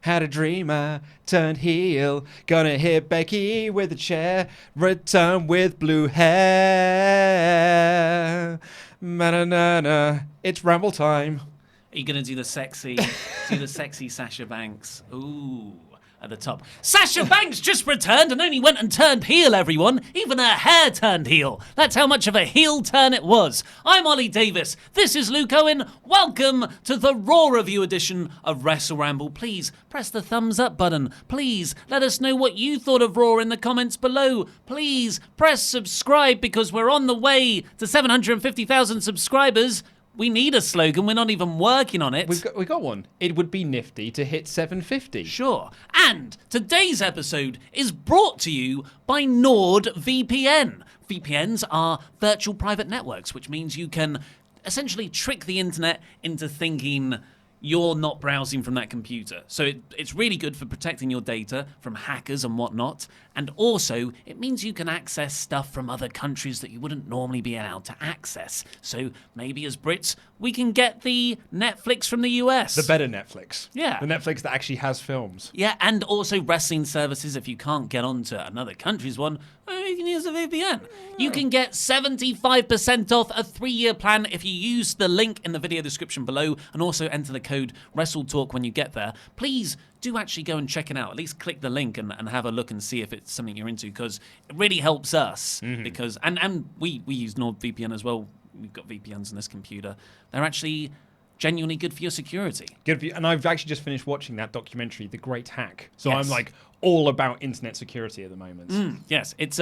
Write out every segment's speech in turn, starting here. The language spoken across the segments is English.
Had a dreamer, turned heel, gonna hit Becky with a chair, return with blue hair. Ma-na-na-na. It's ramble time. Are you going to do the sexy Sasha Banks? Ooh, at the top. Sasha Banks just returned and only went and turned heel, everyone. Even her hair turned heel. That's how much of a heel turn it was. I'm Ollie Davis. This is Luke Owen. Welcome to the Raw review edition of WrestleRamble. Please press the thumbs up button. Please let us know what you thought of Raw in the comments below. Please press subscribe because we're on the way to 750,000 subscribers. We need a slogan. We're not even working on it. We got one. It would be nifty to hit 750. Sure. And today's episode is brought to you by NordVPN. VPNs are virtual private networks, which means you can essentially trick the internet into thinking you're not browsing from that computer. So it's really good for protecting your data from hackers and whatnot. And also, it means you can access stuff from other countries that you wouldn't normally be allowed to access. So maybe as Brits, we can get the Netflix from the US. The better Netflix. Yeah. The Netflix that actually has films. Yeah, and also wrestling services. If you can't get onto another country's one, you can use a VPN. You can get 75% off a 3-year plan if you use the link in the video description below and also enter the code WrestleTalk when you get there. Please do actually go and check it out. At least click the link and have a look and see if it's something you're into, because it really helps us. Because and we use NordVPN as well. We've got VPNs on this computer. They're actually genuinely good for your security. Good for you. And I've actually just finished watching that documentary, The Great Hack. So Yes. I'm like all about internet security at the moment. Yes, it's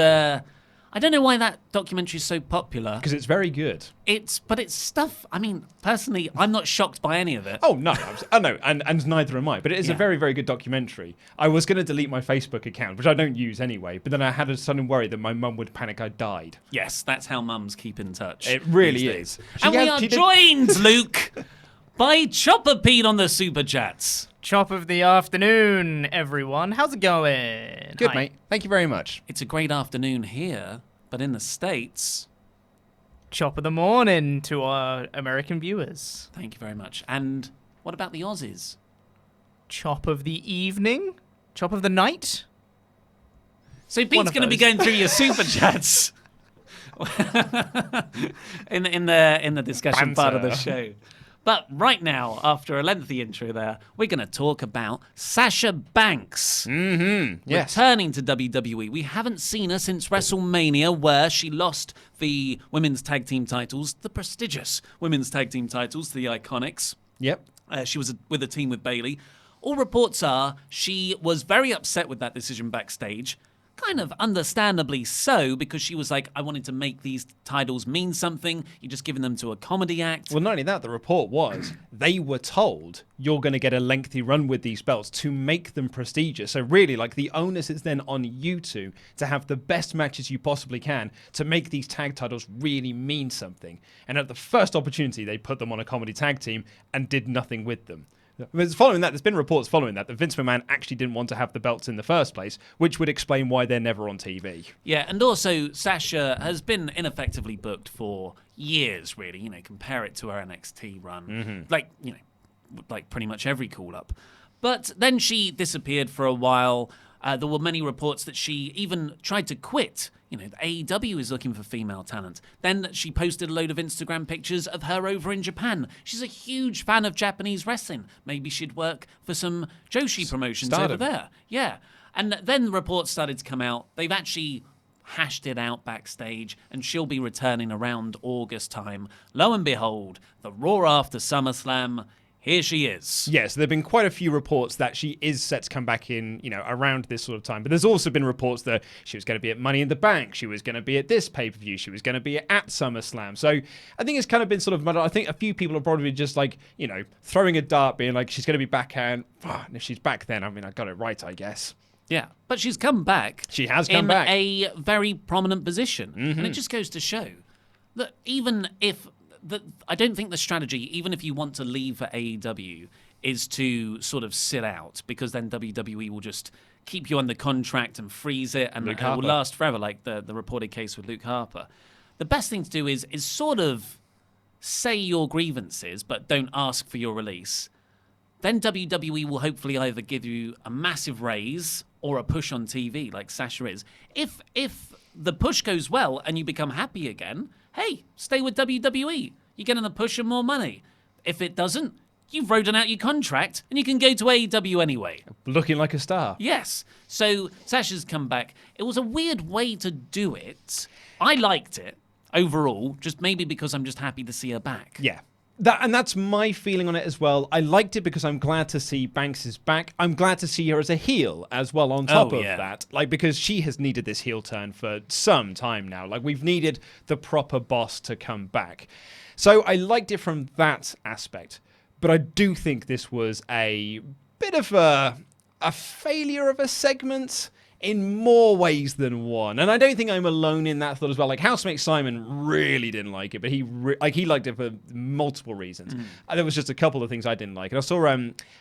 I don't know why that documentary is so popular. Because it's very good. But it's stuff. I mean, personally, I'm not shocked by any of it. Oh, no. No, and neither am I. But it is a Yeah. very, very good documentary. I was going to delete my Facebook account, which I don't use anyway. But then I had a sudden worry that my mum would panic I died. Yes, that's how mums keep in touch. It really these is. days. She And we has- are she did- joined, Luke, by Chopper Pete on the Super Chats. Chop of the afternoon, everyone. How's it going? Good, Hi. mate. Thank you very much. It's a great afternoon here, but in the States, Chop of the morning to our American viewers. thank you very much. And what about the Aussies? Chop of the evening? Chop of the night? So One Pete's of going to be those. going through your Super Chats in the discussion part of the Banter. show. But right now, after a lengthy intro there, we're going to talk about Sasha Banks. Yes. Returning to WWE. We haven't seen her since WrestleMania, where she lost the women's tag team titles, the prestigious women's tag team titles, the Iconics. Yep. She was with a team with Bayley. All reports are she was very upset with that decision backstage. Kind of understandably so, because she was like, I wanted to make these titles mean something. You're just giving them to a comedy act. Well, not only that, the report was they were told you're going to get a lengthy run with these belts to make them prestigious. So really, like, the onus is then on you two to have the best matches you possibly can to make these tag titles really mean something. And at the first opportunity, they put them on a comedy tag team and did nothing with them. Following that, there's been reports following that Vince McMahon actually didn't want to have the belts in the first place, which would explain why they're never on TV. Yeah, and also Sasha has been ineffectively booked for years, really. You know, compare it to her NXT run. Like pretty much every call-up. But then she disappeared for a while. There were many reports that she even tried to quit. You know, the AEW is looking for female talent. Then she posted a load of Instagram pictures of her over in Japan. She's a huge fan of Japanese wrestling. Maybe she'd work for some Joshi promotions over Stardom. there. Yeah. And then reports started to come out. They've actually hashed it out backstage, and she'll be returning around August time. Lo and behold, the Raw after SummerSlam. Here she is. Yes, there have been quite a few reports that she is set to come back in, around this sort of time. But there's also been reports that she was going to be at Money in the Bank. She was going to be at this pay-per-view. She was going to be at SummerSlam. So I think it's kind of been sort of, I think a few people are probably just like, throwing a dart, being like, she's going to be back, and if she's back then, I mean, I got it right, I guess. Yeah, but she's come back. She has come in back. a very prominent position. And it just goes to show that even if... I don't think the strategy, even if you want to leave for AEW, is to sort of sit out, because then WWE will just keep you under contract and freeze it, and it will last forever, like the reported case with Luke Harper. The best thing to do is sort of say your grievances, but don't ask for your release. then WWE will hopefully either give you a massive raise or a push on TV like Sasha is. If the push goes well and you become happy again, hey, stay with WWE. You're getting the push and more money. If it doesn't, you've written out your contract and you can go to AEW anyway. Looking like a star. Yes. So Sasha's come back. It was a weird way to do it. I liked it overall, just maybe because I'm just happy to see her back. Yeah. That's my feeling on it as well. I liked it because I'm glad to see Banks is back. I'm glad to see her as a heel as well on top of that. Like, because she has needed this heel turn for some time now. Like, we've needed the proper boss to come back. So I liked it from that aspect. But I do think this was a bit of a failure of a segment in more ways than one. And I don't think I'm alone in that thought as well. Like, Housemate Simon really didn't like it, but he liked it for multiple reasons. There was just a couple of things I didn't like. And I saw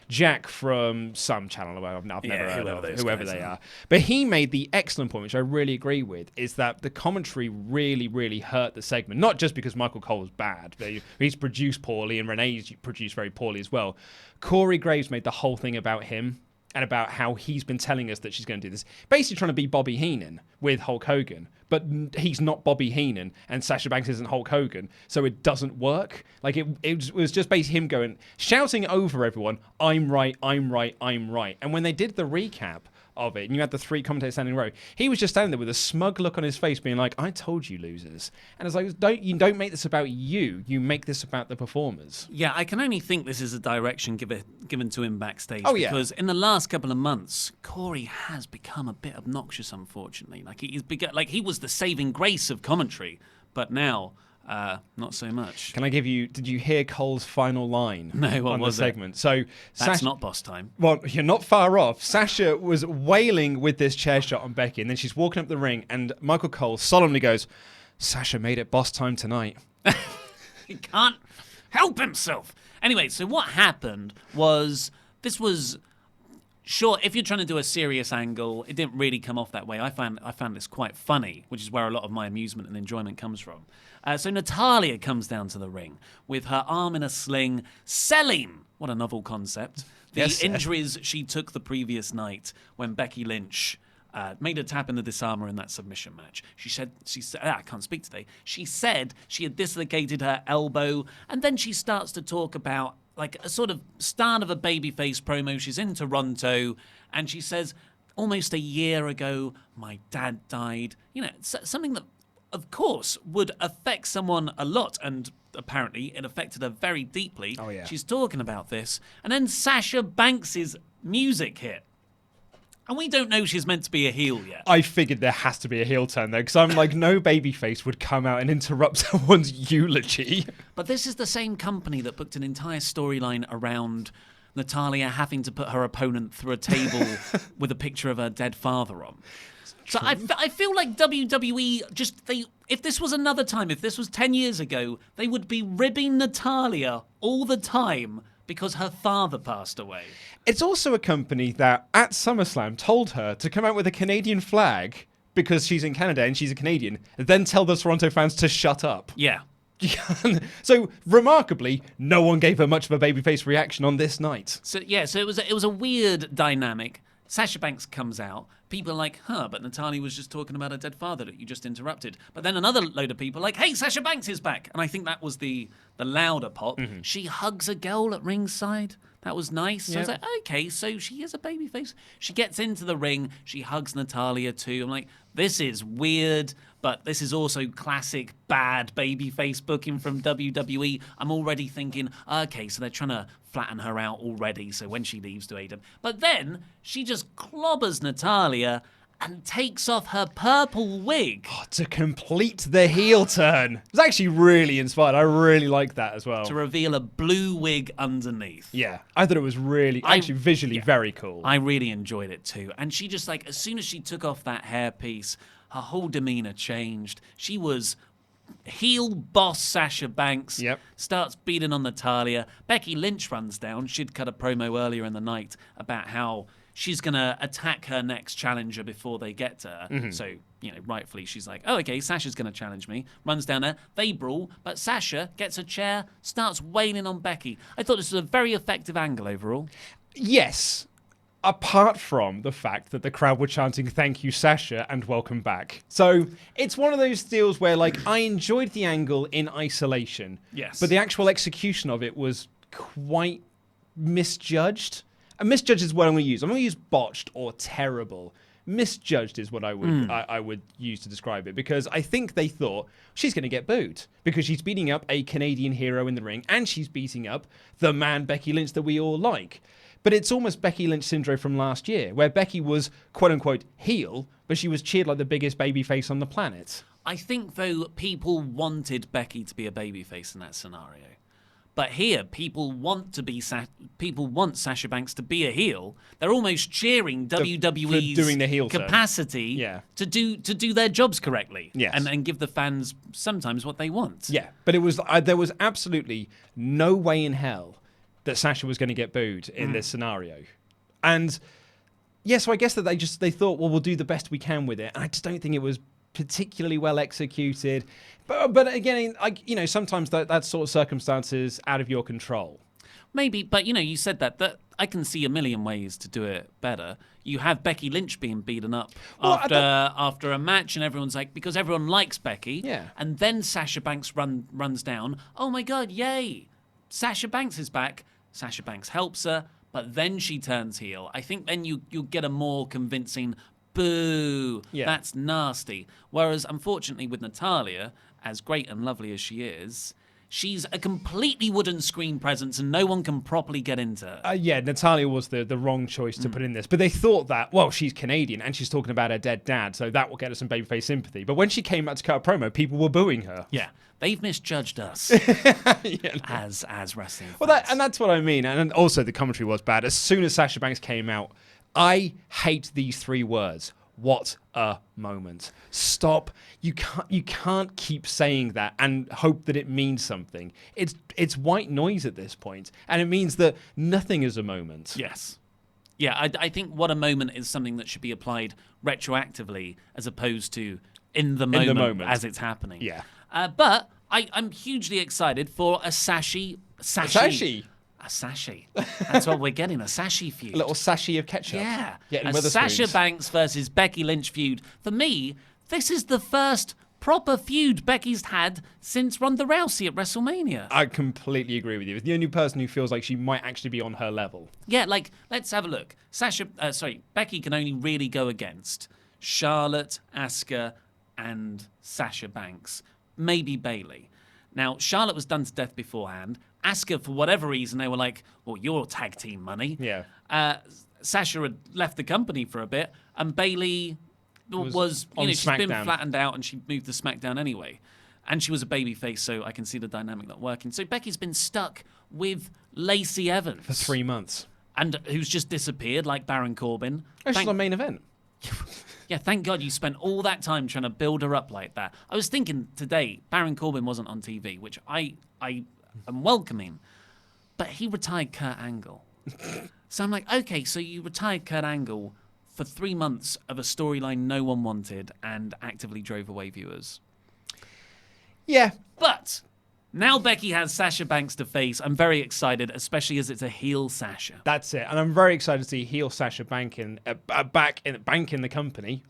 Jack from some channel, I've never heard of, whoever they are. But he made the excellent point, which I really agree with, is that the commentary really, really hurt the segment. Not just because Michael Cole was bad. He's produced poorly, and Renee's produced very poorly as well. Corey Graves made the whole thing about him and about how he's been telling us that she's going to do this. Basically trying to be Bobby Heenan with Hulk Hogan. But he's not Bobby Heenan, and Sasha Banks isn't Hulk Hogan, so it doesn't work. Like, it was just basically him shouting over everyone, I'm right, I'm right, I'm right. And when they did the recap of it, and you had the three commentators standing in a row, he was just standing there with a smug look on his face being like, I told you, losers. And it's like, don't make this about you make this about the performers. Yeah, I can only think this is a direction given to him backstage. Oh, yeah. Because in the last couple of months, Corey has become a bit obnoxious, unfortunately. Like, he was the saving grace of commentary, but now not so much. Can I give you? Did you hear Cole's final line? No, what on was the segment? So that's not boss time. Well, you're not far off. Sasha was wailing with this chair shot on Becky, and then she's walking up the ring, and Michael Cole solemnly goes, "Sasha made it boss time tonight." He can't help himself. Anyway, so what happened was this was. Sure, if you're trying to do a serious angle, it didn't really come off that way. I found this quite funny, which is where a lot of my amusement and enjoyment comes from. So Natalya comes down to the ring with her arm in a sling, selling, what a novel concept, the injuries she took the previous night when Becky Lynch made a tap in the disarmer in that submission match. She said, I can't speak today. She said she had dislocated her elbow, and then she starts to talk about like a sort of start of a babyface promo. She's in Toronto, and she says, almost a year ago, my dad died. You know, something that, of course, would affect someone a lot, and apparently it affected her very deeply. Oh, yeah. She's talking about this, and then Sasha Banks' music hit. And we don't know she's meant to be a heel yet. I figured there has to be a heel turn there, because I'm like, no babyface would come out and interrupt someone's eulogy. But this is the same company that booked an entire storyline around Natalya having to put her opponent through a table with a picture of her dead father on. So I feel like WWE if this was another time, if this was 10 years ago, they would be ribbing Natalya all the time because her father passed away. It's also a company that at SummerSlam told her to come out with a Canadian flag because she's in Canada and she's a Canadian, then tell the Toronto fans to shut up. Yeah. So remarkably, no one gave her much of a babyface reaction on this night. So it was a weird dynamic. Sasha Banks comes out. People are like, but Natalya was just talking about her dead father that you just interrupted. But then another load of people are like, hey, Sasha Banks is back. And I think that was the louder pop. Mm-hmm. She hugs a girl at ringside. That was nice. So I was like, okay, so she is a babyface. She gets into the ring. She hugs Natalya too. I'm like, this is weird, but this is also classic bad babyface booking from WWE. I'm already thinking, okay, so they're trying to flatten her out already, so when she leaves to AEW. But then she just clobbers Natalya and takes off her purple wig. Oh, to complete the heel turn. It was actually really inspired. I really liked that as well. To reveal a blue wig underneath. Yeah, I thought it was really, visually very cool. I really enjoyed it too. And she just as soon as she took off that hairpiece, her whole demeanor changed. She was heel boss Sasha Banks. Yep. Starts beating on Natalya. Becky Lynch runs down. She'd cut a promo earlier in the night about how she's going to attack her next challenger before they get to her. So, rightfully, she's like, oh, okay, Sasha's going to challenge me. Runs down there. They brawl, but Sasha gets a chair, starts wailing on Becky. I thought this was a very effective angle overall. Yes. Apart from the fact that the crowd were chanting, "Thank you, Sasha," and "Welcome back." So it's one of those deals where, like, I enjoyed the angle in isolation. Yes. But the actual execution of it was quite misjudged. And misjudged is what I'm going to use. I'm going to use botched or terrible. Misjudged is what I would use to describe it, because I think they thought she's going to get booed because she's beating up a Canadian hero in the ring and she's beating up the man Becky Lynch that we all like. But it's almost Becky Lynch syndrome from last year, where Becky was quote-unquote heel, but she was cheered like the biggest babyface on the planet. I think, though, people wanted Becky to be a babyface in that scenario. But here, people want Sasha Banks to be a heel. They're almost cheering WWE's doing the heel capacity to do their jobs correctly. Yes. And give the fans sometimes what they want. Yeah, but it was there was absolutely no way in hell that Sasha was going to get booed in this scenario. And yeah, so I guess that they thought, well, we'll do the best we can with it. And I just don't think it was particularly well executed. But again, sometimes that sort of circumstances out of your control. Maybe, but you said that I can see a million ways to do it better. You have Becky Lynch being beaten up after a match, and everyone's like, because everyone likes Becky. Yeah. And then Sasha Banks runs down. Oh my God, yay! Sasha Banks is back. Sasha Banks helps her, but then she turns heel. I think then you'll get a more convincing boo. Yeah. That's nasty. Whereas, unfortunately, with Natalya, as great and lovely as she is, she's a completely wooden screen presence and no one can properly get into her. Yeah, Natalya was the wrong choice to put in this. But they thought that, well, she's Canadian and she's talking about her dead dad, so that will get her some babyface sympathy. But when she came out to cut a promo, people were booing her. Yeah, they've misjudged us as wrestling fans. Well, that's what I mean. And also the commentary was bad. As soon as Sasha Banks came out, I hate these three words. What a moment. Stop. You can't keep saying that and hope that it means something. It's white noise at this point, and it means that nothing is a moment. Yes. Yeah, I think what a moment is something that should be applied retroactively as opposed to in the moment as it's happening. Yeah. But I'm hugely excited for a Sashi. A Sashi. That's what we're getting, a Sashi feud. A little Sashi of ketchup. Yeah. Getting A Sasha Banks versus Becky Lynch feud. For me, this is the first proper feud Becky's had since Ronda Rousey at WrestleMania. I completely agree with you. It's the only person who feels like she might actually be on her level. Yeah, like, let's have a look. Becky can only really go against Charlotte, Asuka, and Sasha Banks. Maybe Bayley. Now, Charlotte was done to death beforehand. Asuka, for whatever reason, they were like, well, you're tag team money. Yeah. Sasha had left the company for a bit, and Bayley was she's been flattened out, and she moved to SmackDown anyway. And she was a babyface, so I can see the dynamic not working. So Becky's been stuck with Lacey Evans. For 3 months. And who's just disappeared, like Baron Corbin. Oh, she's on main event. Yeah, thank God you spent all that time trying to build her up like that. I was thinking today, Baron Corbin wasn't on TV, which I am welcoming, but he retired Kurt Angle. So I'm like, okay, so you retired Kurt Angle for 3 months of a storyline no one wanted and actively drove away viewers. Yeah. But now Becky has Sasha Banks to face. I'm very excited, especially as it's a heel Sasha. That's it. And I'm very excited to see heel Sasha back in the company.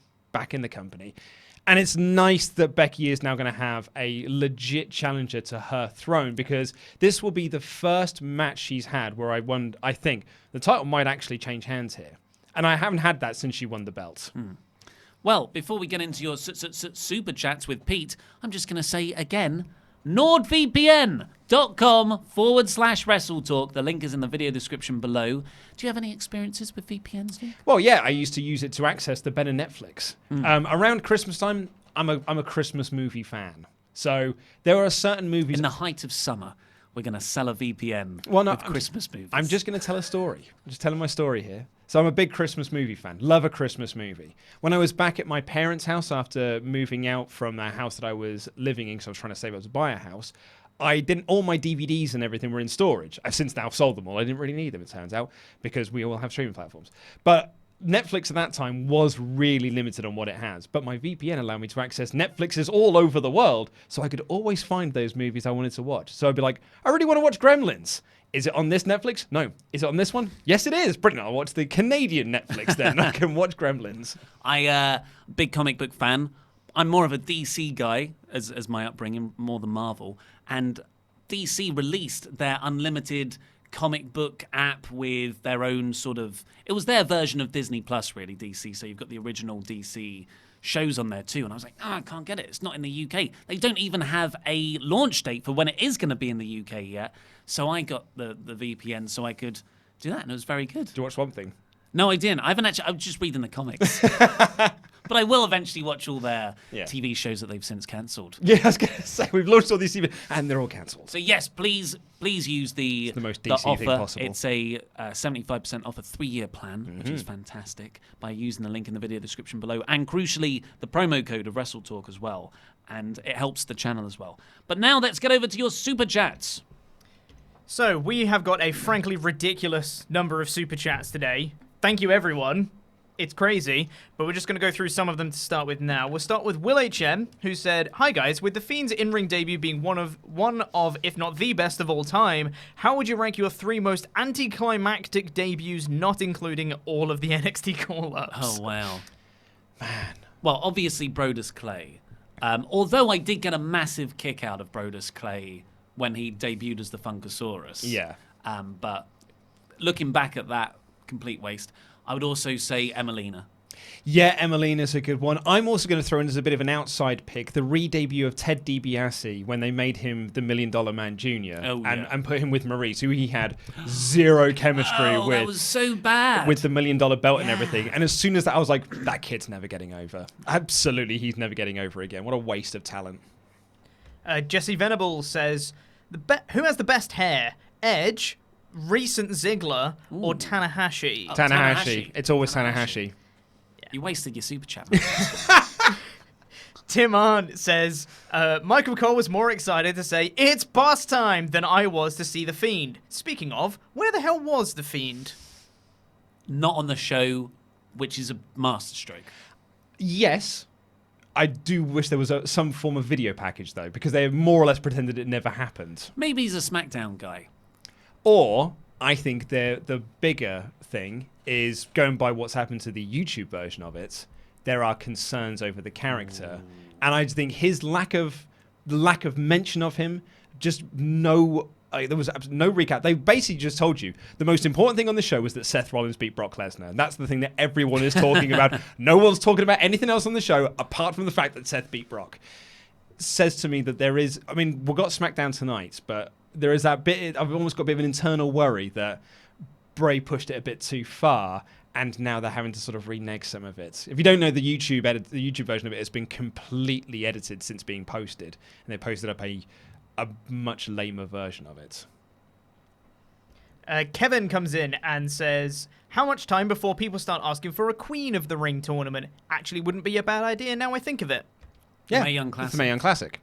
And it's nice that Becky is now going to have a legit challenger to her throne, because this will be the first match she's had where I think the title might actually change hands here. And I haven't had that since she won the belt. Well, before we get into your super chats with Pete, I'm just going to say again, NordVPN.com/WrestleTalk. The link is in the video description below. Do you have any experiences with VPNs, Luke? Well, yeah, I used to use it to access the better Netflix. Around Christmas time, I'm a Christmas movie fan. So there are certain movies. In the height of summer, we're going to sell a VPN with Christmas movies. I'm just going to tell a story. I'm just telling my story here. So I'm a big Christmas movie fan. Love a Christmas movie. When I was back at my parents' house after moving out from the house that I was living in, because I was trying to save up to buy a house, all my DVDs and everything were in storage. I've since now sold them all. I didn't really need them, it turns out, because we all have streaming platforms. But Netflix at that time was really limited on what it has. But my VPN allowed me to access Netflixes all over the world, so I could always find those movies I wanted to watch. So I'd be like, I really want to watch Gremlins. Is it on this Netflix? No. Is it on this one? Yes, it is. Brilliant. I'll watch the Canadian Netflix then. I can watch Gremlins. Big comic book fan. I'm more of a DC guy as my upbringing, more than Marvel. And DC released their unlimited comic book app with their own sort of... It was their version of Disney Plus, really, DC. So you've got the original DC shows on there too. And I was like, I can't get it. It's not in the UK. They don't even have a launch date for when it is going to be in the UK yet. So I got the VPN so I could do that, and it was very good. Did you watch Swamp Thing? No, I didn't. I was just reading the comics. But I will eventually watch all their TV shows that they've since cancelled. Yeah, I was going to say, we've launched all these TV, and they're all cancelled. So yes, please use the most DC offer. thing possible. It's a 75% off a 3-year plan, which is fantastic, by using the link in the video description below, and crucially, the promo code of WrestleTalk as well. And it helps the channel as well. But now let's get over to your Super Chats. So, we have got a frankly ridiculous number of Super Chats today. Thank you, everyone. It's crazy, but we're just going to go through some of them to start with now. We'll start with Will HM, who said, "Hi guys, with The Fiend's in-ring debut being one of, if not the best of all time, how would you rank your 3 most anticlimactic debuts, not including all of the NXT call-ups?" Oh, wow. Man. Well, obviously, Brodus Clay. Although I did get a massive kick out of Brodus Clay when he debuted as the Funkasaurus. Yeah. But looking back at that complete waste, I would also say Emelina. Yeah, Emelina's a good one. I'm also going to throw in as a bit of an outside pick the re-debut of Ted DiBiase when they made him the $1 Million Man Jr. And put him with Maurice, who he had zero chemistry with. That was so bad. With the $1 Million belt and everything. And as soon as that, I was like, that kid's never getting over. Absolutely, he's never getting over again. What a waste of talent. Jesse Venable says, who has the best hair? Edge, recent Ziggler, or Tanahashi? Tanahashi. It's always Tanahashi. Yeah. You wasted your super chat. Tim Arndt says, Michael Cole was more excited to say, "It's boss time," than I was to see The Fiend. Speaking of, where the hell was The Fiend? Not on the show, which is a masterstroke. Yes. I do wish there was some form of video package, though, because they more or less pretended it never happened. Maybe he's a SmackDown guy. Or, I think the bigger thing is, going by what's happened to the YouTube version of it, there are concerns over the character. And I just think his lack of mention of him, just there was no recap. They basically just told you the most important thing on the show was that Seth Rollins beat Brock Lesnar. And that's the thing that everyone is talking about. No one's talking about anything else on the show apart from the fact that Seth beat Brock. It says to me that there is, I mean, we've got SmackDown tonight, but there is that bit, I've almost got a bit of an internal worry that Bray pushed it a bit too far, and now they're having to sort of renege some of it. If you don't know, the YouTube version of it has been completely edited since being posted, and they posted up a much lamer version of it. Kevin comes in and says, "How much time before people start asking for a Queen of the Ring tournament? Actually wouldn't be a bad idea now I think of it." Yeah, Mae Young Classic. It's the Mae Young Classic.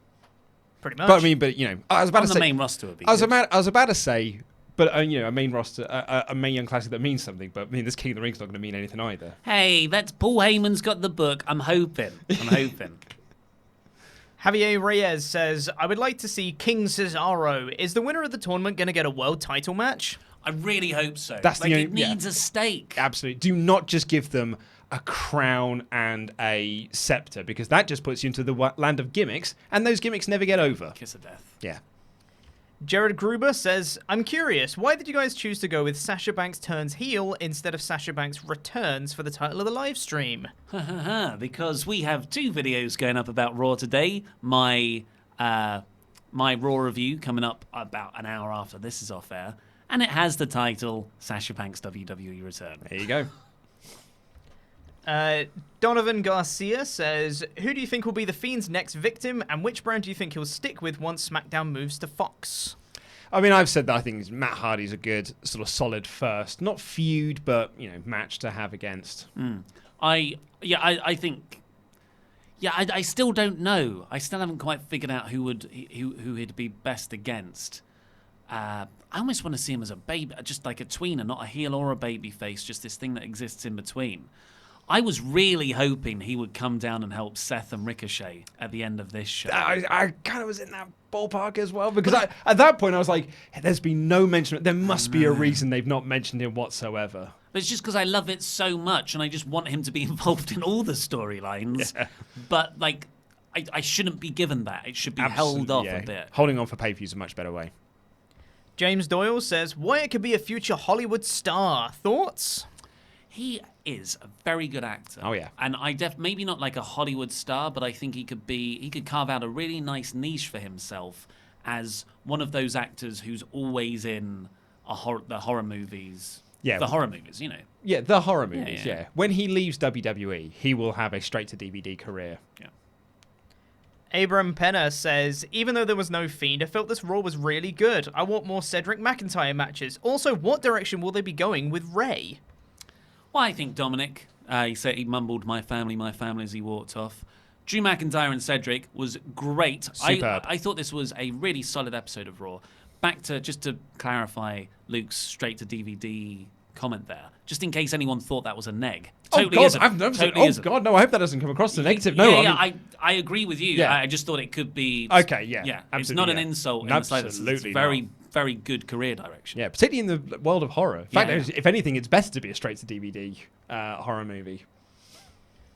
Pretty much. But I mean, I was about to say, the main roster would be. I was about to say, but a main roster, a Mae Young Classic that means something. But I mean, this King of the Ring's not going to mean anything either. Hey, that's Paul Heyman's got the book. I'm hoping. Javier Reyes says, "I would like to see King Cesaro. Is the winner of the tournament going to get a world title match?" I really hope so. It needs a stake. Absolutely. Do not just give them a crown and a scepter, because that just puts you into the land of gimmicks, and those gimmicks never get over. Kiss of death. Yeah. Jared Gruber says, "I'm curious, why did you guys choose to go with Sasha Banks turns heel instead of Sasha Banks returns for the title of the live stream?" Because we have 2 videos going up about Raw today. My Raw review coming up about an hour after this is off air, and it has the title Sasha Banks WWE Return. There you go. Donovan Garcia says, "Who do you think will be The Fiend's next victim, and which brand do you think he'll stick with once SmackDown moves to Fox?" I mean, I've said that I think Matt Hardy's a good sort of solid first, not feud, but match to have against. I think Yeah, I still don't know. I still haven't quite figured out who he'd be best against. I almost want to see him as a baby, just like a tweener, not a heel or a baby face, just this thing that exists in between. I was really hoping he would come down and help Seth and Ricochet at the end of this show. I kind of was in that ballpark as well, because at that point I was like, there's been no mention. There must be a reason they've not mentioned him whatsoever. But it's just because I love it so much, and I just want him to be involved in all the storylines. Yeah. But, like, I shouldn't be given that. It should be held off a bit. Holding on for pay-per-view is a much better way. James Doyle says, Wyatt could be a future Hollywood star. Thoughts? He is a very good actor. Oh, yeah. And maybe not like a Hollywood star, but I think he could carve out a really nice niche for himself as one of those actors who's always in the horror movies. Yeah. The horror movies, you know. Yeah, the horror movies, yeah. When he leaves WWE, he will have a straight-to-DVD career. Yeah. Abram Penner says, even though there was no Fiend, I felt this Raw was really good. I want more Cedric McIntyre matches. Also, what direction will they be going with Rey? Well, I think Dominic, he mumbled my family as he walked off. Drew McIntyre and Cedric was great. Superb. I thought this was a really solid episode of Raw. Just to clarify Luke's straight-to-DVD comment there, just in case anyone thought that was a neg. Totally isn't. God, no, I hope that doesn't come across as a negative. I agree with you. Yeah. I just thought it could be... Okay, yeah. Yeah, absolutely, it's not an insult in the slightest. It's very, very good career direction. Yeah, particularly in the world of horror. In fact, if anything, it's better to be a straight-to-DVD horror movie.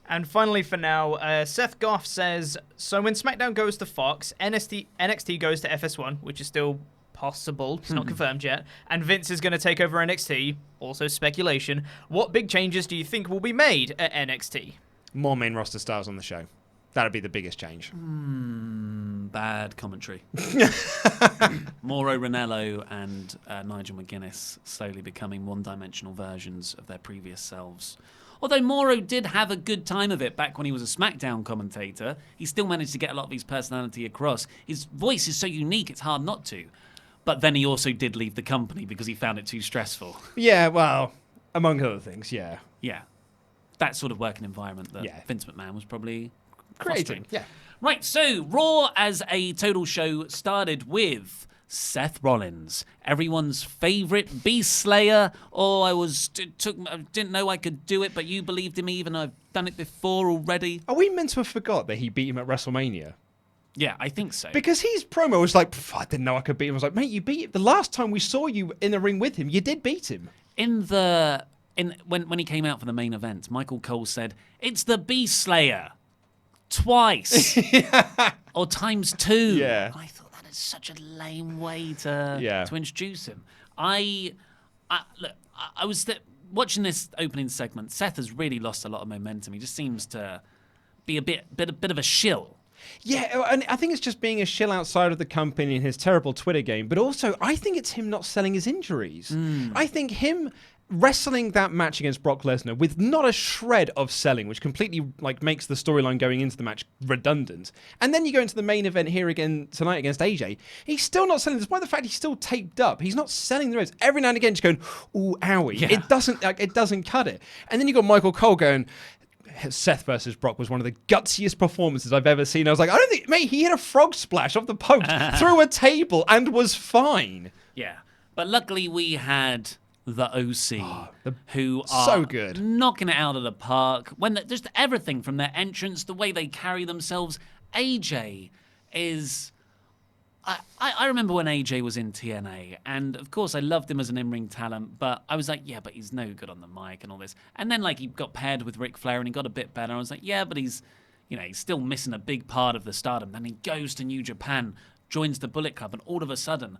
And finally, for now, Seth Goff says, so when SmackDown goes to Fox, NXT goes to FS1, which is still possible. It's not confirmed yet. And Vince is going to take over NXT. Also speculation. What big changes do you think will be made at NXT? More main roster stars on the show. That'd be the biggest change. Bad commentary. Mauro Ranallo and Nigel McGuinness slowly becoming one-dimensional versions of their previous selves. Although Mauro did have a good time of it back when he was a SmackDown commentator, he still managed to get a lot of his personality across. His voice is so unique, it's hard not to. But then he also did leave the company because he found it too stressful. Yeah, well, among other things, yeah. Yeah. That sort of working environment that Vince McMahon was probably creating. Yeah. Right, so Raw as a total show started with Seth Rollins, everyone's favorite beast slayer. Oh, I didn't know I could do it, but you believed in me even though I've done it before already. Are we meant to have forgot that he beat him at WrestleMania? Yeah, I think so. Because his promo was like, I didn't know I could beat him. I was like, mate, you beat him. The last time we saw you in the ring with him, you did beat him. When he came out for the main event, Michael Cole said, it's the Beast Slayer. Twice. Or times 2. Yeah. And I thought that is such a lame way to introduce him. I was watching this opening segment. Seth has really lost a lot of momentum. He just seems to be a bit of a shill. Yeah, and I think it's just being a shill outside of the company in his terrible Twitter game, but also I think it's him not selling his injuries. I think him wrestling that match against Brock Lesnar with not a shred of selling, which completely makes the storyline going into the match redundant. And then you go into the main event here again tonight against AJ. He's still not selling, despite the fact he's still taped up. He's not selling the ropes. Every now and again, just going, ooh, owie. Yeah. It doesn't cut it. And then you got Michael Cole going, Seth versus Brock was one of the gutsiest performances I've ever seen. I was like, I don't think, mate, he hit a frog splash off the post through a table and was fine. Yeah. But luckily we had the OC, who are so good, knocking it out of the park. Just everything from their entrance, the way they carry themselves. AJ is... I remember when AJ was in TNA, and of course I loved him as an in-ring talent, but I was like, yeah, but he's no good on the mic and all this. And then he got paired with Ric Flair and he got a bit better. I was like, yeah, but he's still missing a big part of the stardom. Then he goes to New Japan, joins the Bullet Club, and all of a sudden,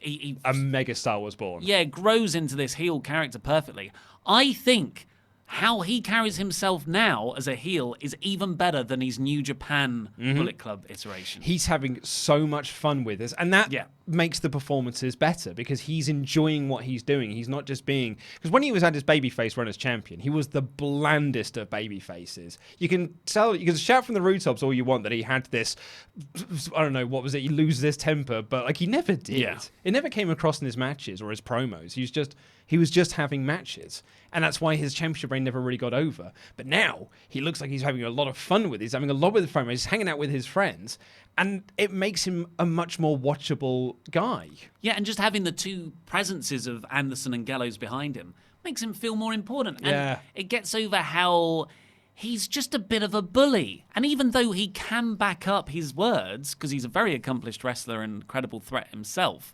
a megastar was born. Yeah, grows into this heel character perfectly. I think how he carries himself now as a heel is even better than his New Japan Bullet Club iteration. He's having so much fun with this, and that makes the performances better because he's enjoying what he's doing. He's not just being... Because when he was at his babyface run as champion, he was the blandest of babyfaces. You can shout from the rooftops all you want that he had this... I don't know, what was it? He loses his temper, but he never did. Yeah. It never came across in his matches or his promos. He He was just having matches. And that's why his championship reign never really got over. But now he looks like he's having a lot of fun with it. He's having a lot with the promos. He's hanging out with his friends. And it makes him a much more watchable guy. Yeah, and just having the two presences of Anderson and Gallows behind him makes him feel more important. And it gets over how he's just a bit of a bully. And even though he can back up his words, because he's a very accomplished wrestler and credible threat himself,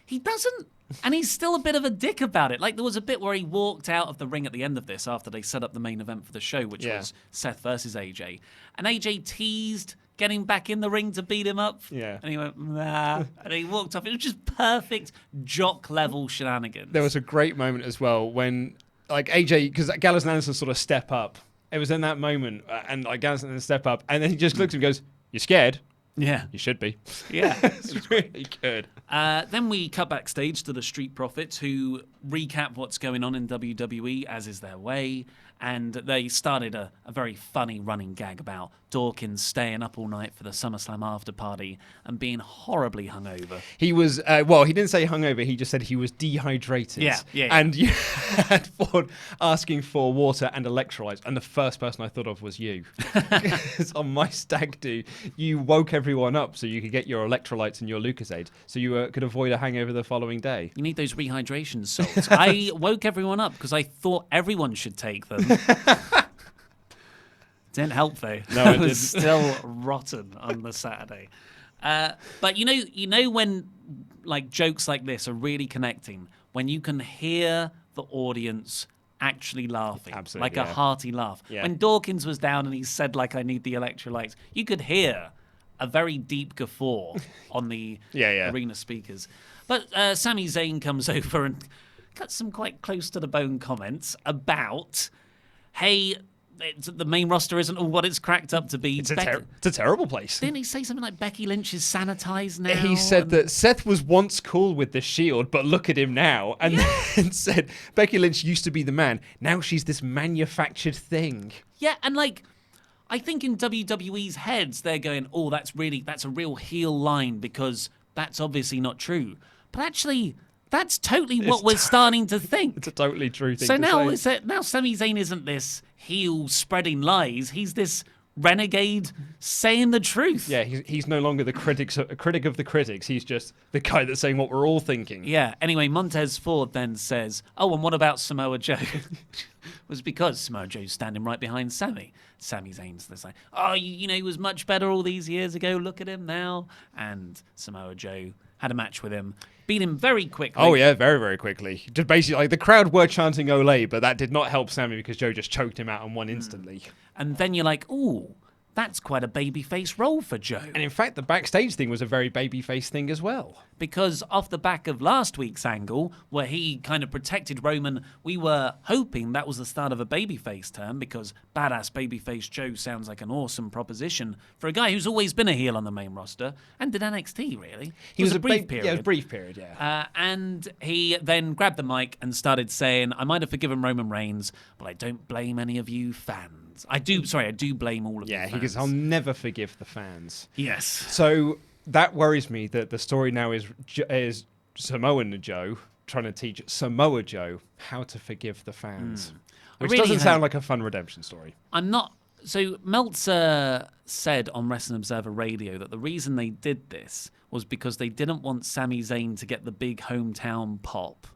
he doesn't. And he's still a bit of a dick about it. Like, there was a bit where he walked out of the ring at the end of this after they set up the main event for the show, which was Seth versus AJ. And AJ teased getting back in the ring to beat him up. Yeah. And he went, nah. And he walked off. It was just perfect jock-level shenanigans. There was a great moment as well when, like, AJ, because Gallows and Anderson sort of step up. It was in that moment, and like Gallows and Anderson step up, and then he just looks at him and goes, "You scared?" Yeah. You should be. Yeah. It's really good. Then we cut backstage to the Street Profits, who recap what's going on in WWE, as is their way. And they started a very funny running gag about Dawkins staying up all night for the SummerSlam after party and being horribly hungover. He was, well, he didn't say hungover, he just said he was dehydrated. Yeah. And you had Ford asking for water and electrolytes, and the first person I thought of was you. Because on my stag do, you woke everyone up so you could get your electrolytes and your Lucozade, so you could avoid a hangover the following day. You need those rehydration salts. I woke everyone up because I thought everyone should take them. Didn't help though. No, it was didn't. still rotten on the Saturday. But you know when like jokes like this are really connecting, when you can hear the audience actually laughing, Absolutely, like a hearty laugh. Yeah. When Dawkins was down and he said like, "I need the electrolytes," you could hear a very deep guffaw on the arena speakers. But Sami Zayn comes over and cuts some quite close to the bone comments about, hey, the main roster isn't all what it's cracked up to be. It's a terrible place. Didn't he say something like Becky Lynch is sanitized now? He said that Seth was once cool with the Shield, but look at him now. And then said Becky Lynch used to be the man. Now she's this manufactured thing. Yeah, and like, I think in WWE's heads, they're going, oh, that's a real heel line because that's obviously not true. But actually, that's totally what we're starting to think. It's a totally true thing so to now, say. Now Sami Zayn isn't this heel spreading lies. He's this renegade saying the truth. Yeah, he's no longer a critic of the critics. He's just the guy that's saying what we're all thinking. Yeah. Anyway, Montez Ford then says, "Oh, and what about Samoa Joe?" was because Samoa Joe's standing right behind Sami. Sami Zayn's this like, "Oh, you know, he was much better all these years ago. Look at him now." And Samoa Joe had a match with him, beat him very quickly. Oh yeah, very, very quickly. Just basically, like the crowd were chanting "Olay," but that did not help Sami because Joe just choked him out and won instantly. And then you're like, "Ooh, that's quite a babyface role for Joe." And in fact, the backstage thing was a very babyface thing as well. Because off the back of last week's angle, where he kind of protected Roman, we were hoping that was the start of a babyface turn, because badass babyface Joe sounds like an awesome proposition for a guy who's always been a heel on the main roster, and did NXT, really. He was a brief period. Yeah, it was a brief period, yeah. And he then grabbed the mic and started saying, "I might have forgiven Roman Reigns, but I don't blame any of you fans. I do blame all of you fans." Yeah, he goes, "I'll never forgive the fans." Yes. So that worries me that the story now is Samoan Joe trying to teach Samoa Joe how to forgive the fans. Which really doesn't sound like a fun redemption story. I'm not. So Meltzer said on Wrestling Observer Radio that the reason they did this was because they didn't want Sami Zayn to get the big hometown pop.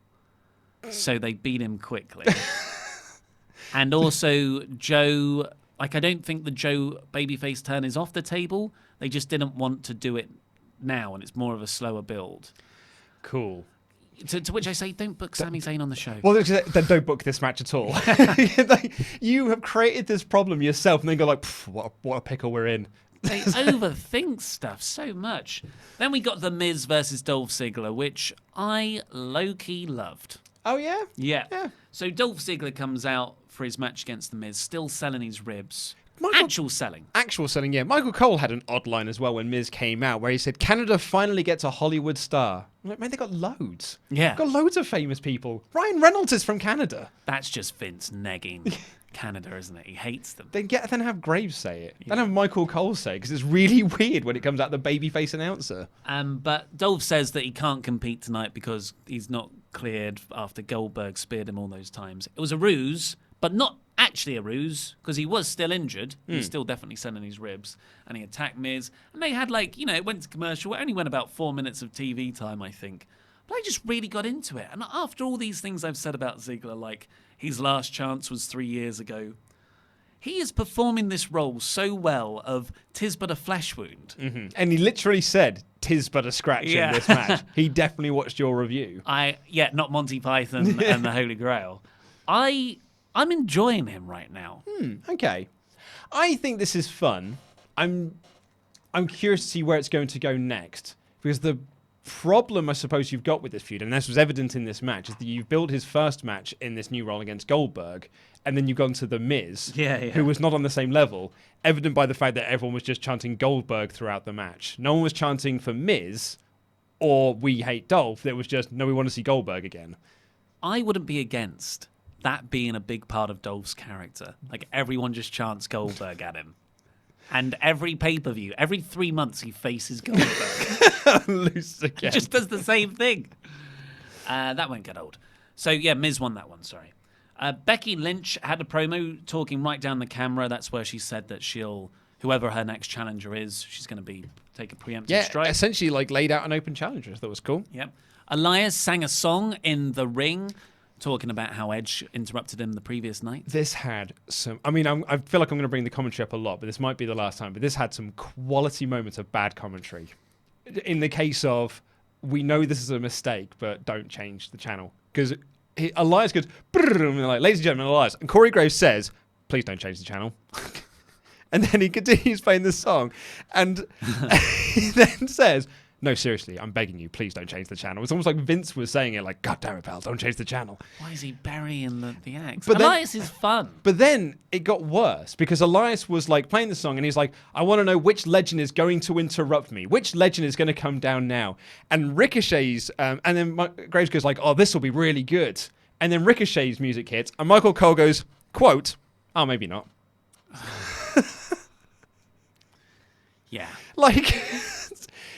So they beat him quickly. And also Joe, like, I don't think the Joe babyface turn is off the table. They just didn't want to do it now, and it's more of a slower build. Cool. To which I say, don't book Sami Zayn on the show. Well, then don't book this match at all. You have created this problem yourself, and then go like, what a pickle we're in. They overthink stuff so much. Then we got The Miz versus Dolph Ziggler, which I low-key loved. Oh, yeah? Yeah. So Dolph Ziggler comes out for his match against The Miz, still selling his ribs. Actual selling, yeah. Michael Cole had an odd line as well when Miz came out, where he said, "Canada finally gets a Hollywood star." I'm like, man, they got loads. Yeah. Got loads of famous people. Ryan Reynolds is from Canada. That's just Vince negging Canada, isn't it? He hates them. Then have Graves say it. Then have Michael Cole say it, because it's really weird when it comes out the babyface announcer. But Dolph says that he can't compete tonight because he's not cleared after Goldberg speared him all those times. It was a ruse, but not actually a ruse, because he was still injured. He's still definitely selling his ribs. And he attacked Miz. And they had it went to commercial. It only went about 4 minutes of TV time, I think. But I just really got into it. And after all these things I've said about Ziggler, like his last chance was 3 years ago, he is performing this role so well of 'tis but a flesh wound. Mm-hmm. And he literally said, 'tis but a scratch in this match. He definitely watched your review. Not Monty Python and the Holy Grail. I'm enjoying him right now. Okay. I think this is fun. I'm curious to see where it's going to go next. Because the problem I suppose you've got with this feud, and this was evident in this match, is that you've built his first match in this new role against Goldberg, and then you've gone to The Miz, who was not on the same level, evident by the fact that everyone was just chanting Goldberg throughout the match. No one was chanting for Miz or we hate Dolph. It was just, no, we want to see Goldberg again. I wouldn't be against that being a big part of Dolph's character. Like, everyone just chants Goldberg at him. And every pay-per-view, every 3 months, he faces Goldberg. Loose again. He just does the same thing. That won't get old. So, yeah, Miz won that one, sorry. Becky Lynch had a promo talking right down the camera. That's where she said that whoever her next challenger is, she's going to take a preemptive strike. Essentially laid out an open challenge. I thought was cool. Yep. Elias sang a song in the ring, talking about how Edge interrupted him the previous night. This had some... I mean, I feel like I'm going to bring the commentary up a lot, but this might be the last time. But this had some quality moments of bad commentary. In the case of, we know this is a mistake, but don't change the channel. Because Elias goes... And they're like, ladies and gentlemen, Elias. And Corey Graves says, please don't change the channel. And then he continues playing the song. And he then says... No, seriously, I'm begging you, please don't change the channel. It's almost like Vince was saying it, like, God damn it, pal, don't change the channel. Why is he burying the act? But Elias is fun. But then it got worse, because Elias was, playing the song, and he's like, I want to know which legend is going to interrupt me. Which legend is going to come down now? And Ricochet's, and then Graves goes like, oh, this will be really good. And then Ricochet's music hits, and Michael Cole goes, quote, oh, maybe not. Yeah.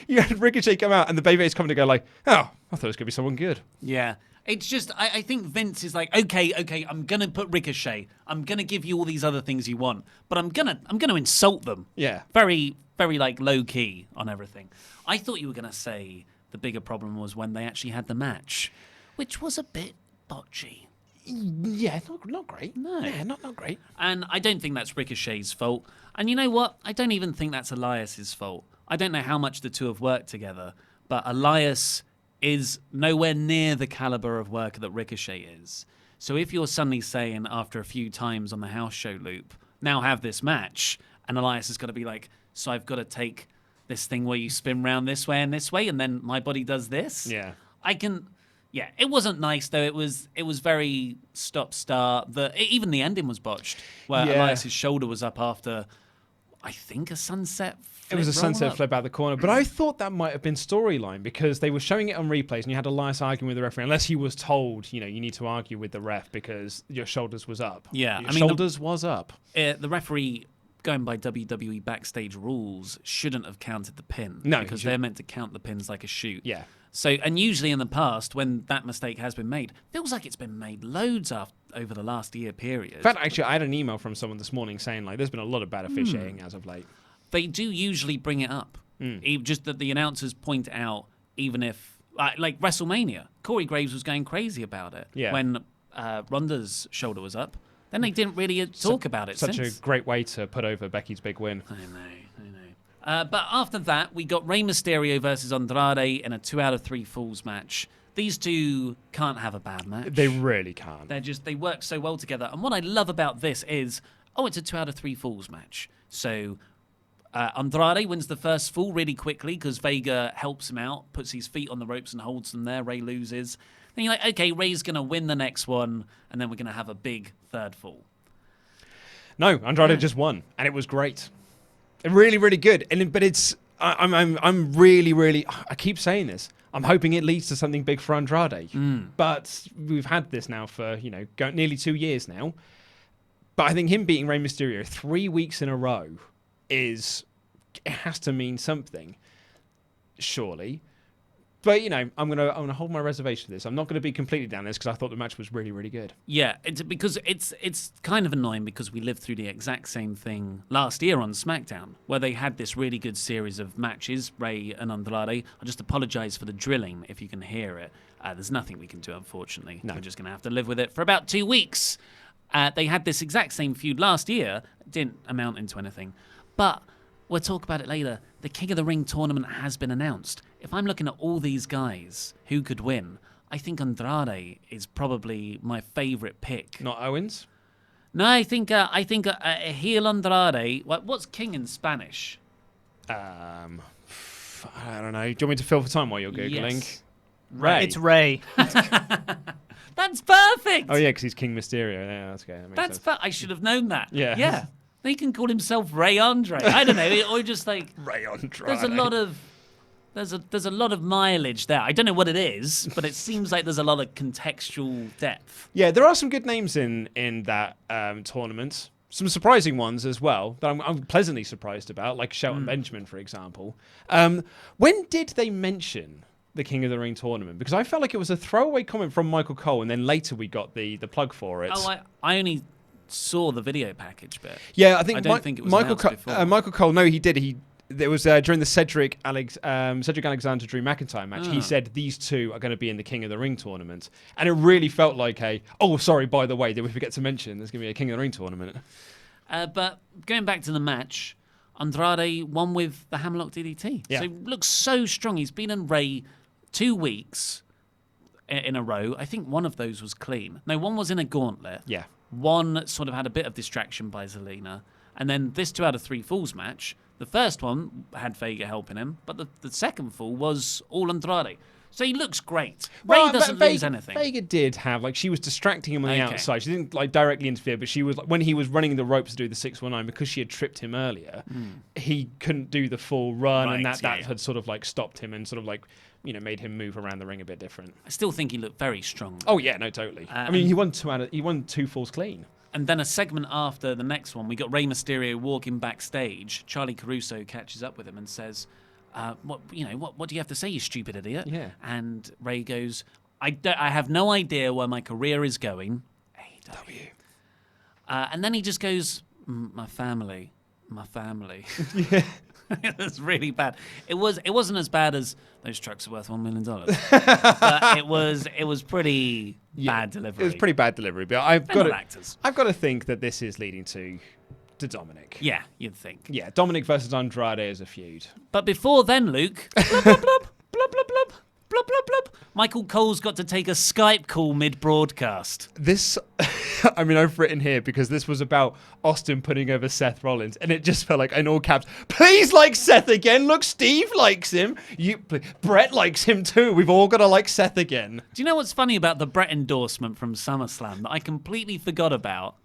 You had Ricochet come out and the babyface come to go like, oh, I thought it was going to be someone good. Yeah. It's just, I think Vince is like, okay, I'm going to put Ricochet. I'm going to give you all these other things you want, but I'm going to insult them. Yeah. Very, very low key on everything. I thought you were going to say the bigger problem was when they actually had the match, which was a bit botchy. Yeah, not great. No. Yeah, not great. And I don't think that's Ricochet's fault. And you know what? I don't even think that's Elias's fault. I don't know how much the two have worked together, but Elias is nowhere near the caliber of work that Ricochet is. So if you're suddenly saying after a few times on the house show loop, now have this match, and Elias is going to be like, so I've got to take this thing where you spin round this way, and then my body does this? Yeah. Yeah, it wasn't nice though. It was very stop-start. Even the ending was botched, where Elias's shoulder was up after, I think, a sunset flip. It was a sunset flip out the corner, but I thought that might have been storyline because they were showing it on replays and you had Elias arguing with the referee, unless he was told, you need to argue with the ref because your shoulders was up. Yeah, your shoulders was up. The referee, going by WWE backstage rules, shouldn't have counted the pin. No, because they're meant to count the pins like a shoot. Yeah. So, and usually in the past, when that mistake has been made, feels like it's been made loads over the last year period. In fact, actually, I had an email from someone this morning saying there's been a lot of bad officiating as of late. They do usually bring it up. Just that the announcers point out, even if, like WrestleMania, Corey Graves was going crazy about it when Ronda's shoulder was up. Then they didn't really talk about it Such since. a great way to put over Becky's big win. I know. But after that, we got Rey Mysterio versus Andrade in a 2 out of 3 Falls match. These two can't have a bad match. They really can't. They work so well together. And what I love about this is, it's a 2 out of 3 Falls match. So Andrade wins the first fall really quickly because Vega helps him out, puts his feet on the ropes and holds them there. Rey loses. Then you're like, okay, Rey's going to win the next one, and then we're going to have a big third fall. No, Andrade just won, and it was great. Really, really good. But it's I'm really, I keep saying this. I'm hoping it leads to something big for Andrade. But we've had this now for nearly 2 years now. But I think him beating Rey Mysterio 3 weeks in a row it has to mean something, surely. But I'm gonna hold my reservation for this. I'm not gonna be completely down this because I thought the match was really, really good. Yeah, because it's kind of annoying because we lived through the exact same thing last year on SmackDown, where they had this really good series of matches, Rey and Andrade. I'll just apologise for the drilling if you can hear it. There's nothing we can do, unfortunately. No. We're just going to have to live with it for about 2 weeks. They had this exact same feud last year. It didn't amount into anything. But we'll talk about it later. The King of the Ring tournament has been announced. If I'm looking at all these guys who could win, I think Andrade is probably my favourite pick. Not Owens? No, I think a heel Andrade. What's king in Spanish? I don't know. Do you want me to fill for time while you're Googling? Yes. Ray. It's Ray. That's perfect. Oh, yeah, because he's King Mysterio. Yeah, that's okay. That makes sense. I should have known that. Yeah. Yeah. He can call himself Ray Andre. I don't know. Or just like... Ray Andrade. There's a lot of... There's a lot of mileage there. I don't know what it is, but it seems like there's a lot of contextual depth. Yeah, there are some good names in that tournament. Some surprising ones as well that I'm pleasantly surprised about, like Shelton Benjamin, for example. When did they mention the King of the Ring tournament? Because I felt like it was a throwaway comment from Michael Cole, and then later we got the plug for it. Oh, I only saw the video package bit. Yeah, I don't think it was Michael announced before. Michael Cole. No, he did. It was during the Cedric Alexander Drew McIntyre match. He said these two are going to be in the King of the Ring tournament, and it really felt like sorry, by the way, did we forget to mention there's going to be a King of the Ring tournament? But going back to the match, Andrade won with the hammerlock DDT. Yeah. So he looks so strong. He's been in Ray 2 weeks in a row. I think one of those was clean. No, one was in a gauntlet. Yeah. One sort of had a bit of distraction by Zelina. And then this 2 out of 3 falls match, the first one had Vega helping him, but the second fall was all Andrade. So he looks great. Ray doesn't lose anything. Vega did have, she was distracting him on the outside. She didn't, directly interfere, but she was, when he was running the ropes to do the 619, because she had tripped him earlier, he couldn't do the full run, and that had sort of, stopped him and sort of, made him move around the ring a bit different. I still think he looked very strong. Oh, yeah, no, totally. He won 2 falls clean. And then a segment after the next one, we got Rey Mysterio walking backstage. Charlie Caruso catches up with him and says, "What do you have to say, you stupid idiot?" Yeah. And Rey goes, "I have no idea where my career is going." AEW. And then he just goes, "My family." Yeah. It was really bad. It wasn't as bad as those trucks are worth $1 million, but it was pretty bad delivery. It was pretty bad delivery, but I've got to think that this is leading to Dominic. Yeah, you'd think. Yeah, Dominic versus Andrade is a feud. But before then, Luke, blub, blub, blub, blub, blub, blub, blub, blub, blub. Michael Cole's got to take a Skype call mid-broadcast. This, I've written here because this was about Austin putting over Seth Rollins, and it just felt like, in all caps, please like Seth again. Look, Steve likes him. Brett likes him too. We've all got to like Seth again. Do you know what's funny about the Brett endorsement from SummerSlam that I completely forgot about?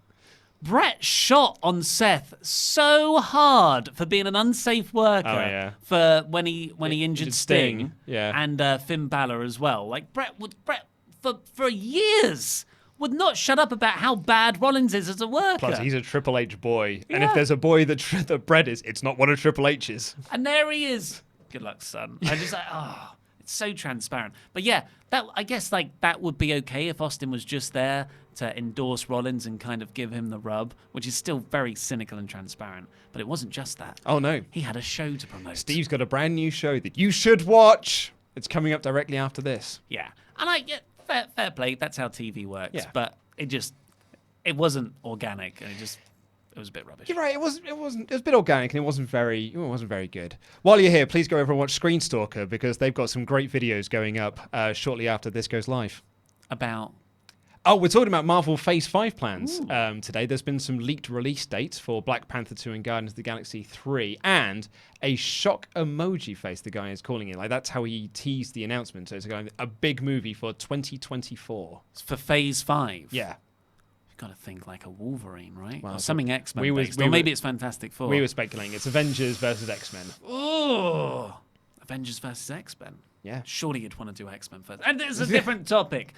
Brett shot on Seth so hard for being an unsafe worker for when he injured Sting and Finn Balor as well. Brett for years would not shut up about how bad Rollins is as a worker. Plus, he's a Triple H boy, and if there's a boy that Brett is, it's not one of Triple H's. And there he is. Good luck, son. I just it's so transparent. But yeah, I guess that would be okay if Austin was just there to endorse Rollins and kind of give him the rub, which is still very cynical and transparent. But it wasn't just that. Oh, no. He had a show to promote. Steve's got a brand new show that you should watch. It's coming up directly after this. Yeah. And I get fair play. That's how TV works. Yeah. But it wasn't organic. And it was a bit rubbish. You're right. It was a bit organic, and it wasn't very good. While you're here, please go over and watch Screen Stalker, because they've got some great videos going up shortly after this goes live. About? Oh, we're talking about Marvel Phase 5 plans today. There's been some leaked release dates for Black Panther 2 and Guardians of the Galaxy 3, and a shock emoji face, the guy is calling it. That's how he teased the announcement. So it's a big movie for 2024. It's for Phase 5? Yeah. You've got to think like a Wolverine, right? Well, or something X-Men based. Or maybe it's Fantastic Four. We were speculating. It's Avengers versus X-Men. Oh! Avengers versus X-Men. Yeah. Surely you'd want to do X-Men first. And there's a different topic.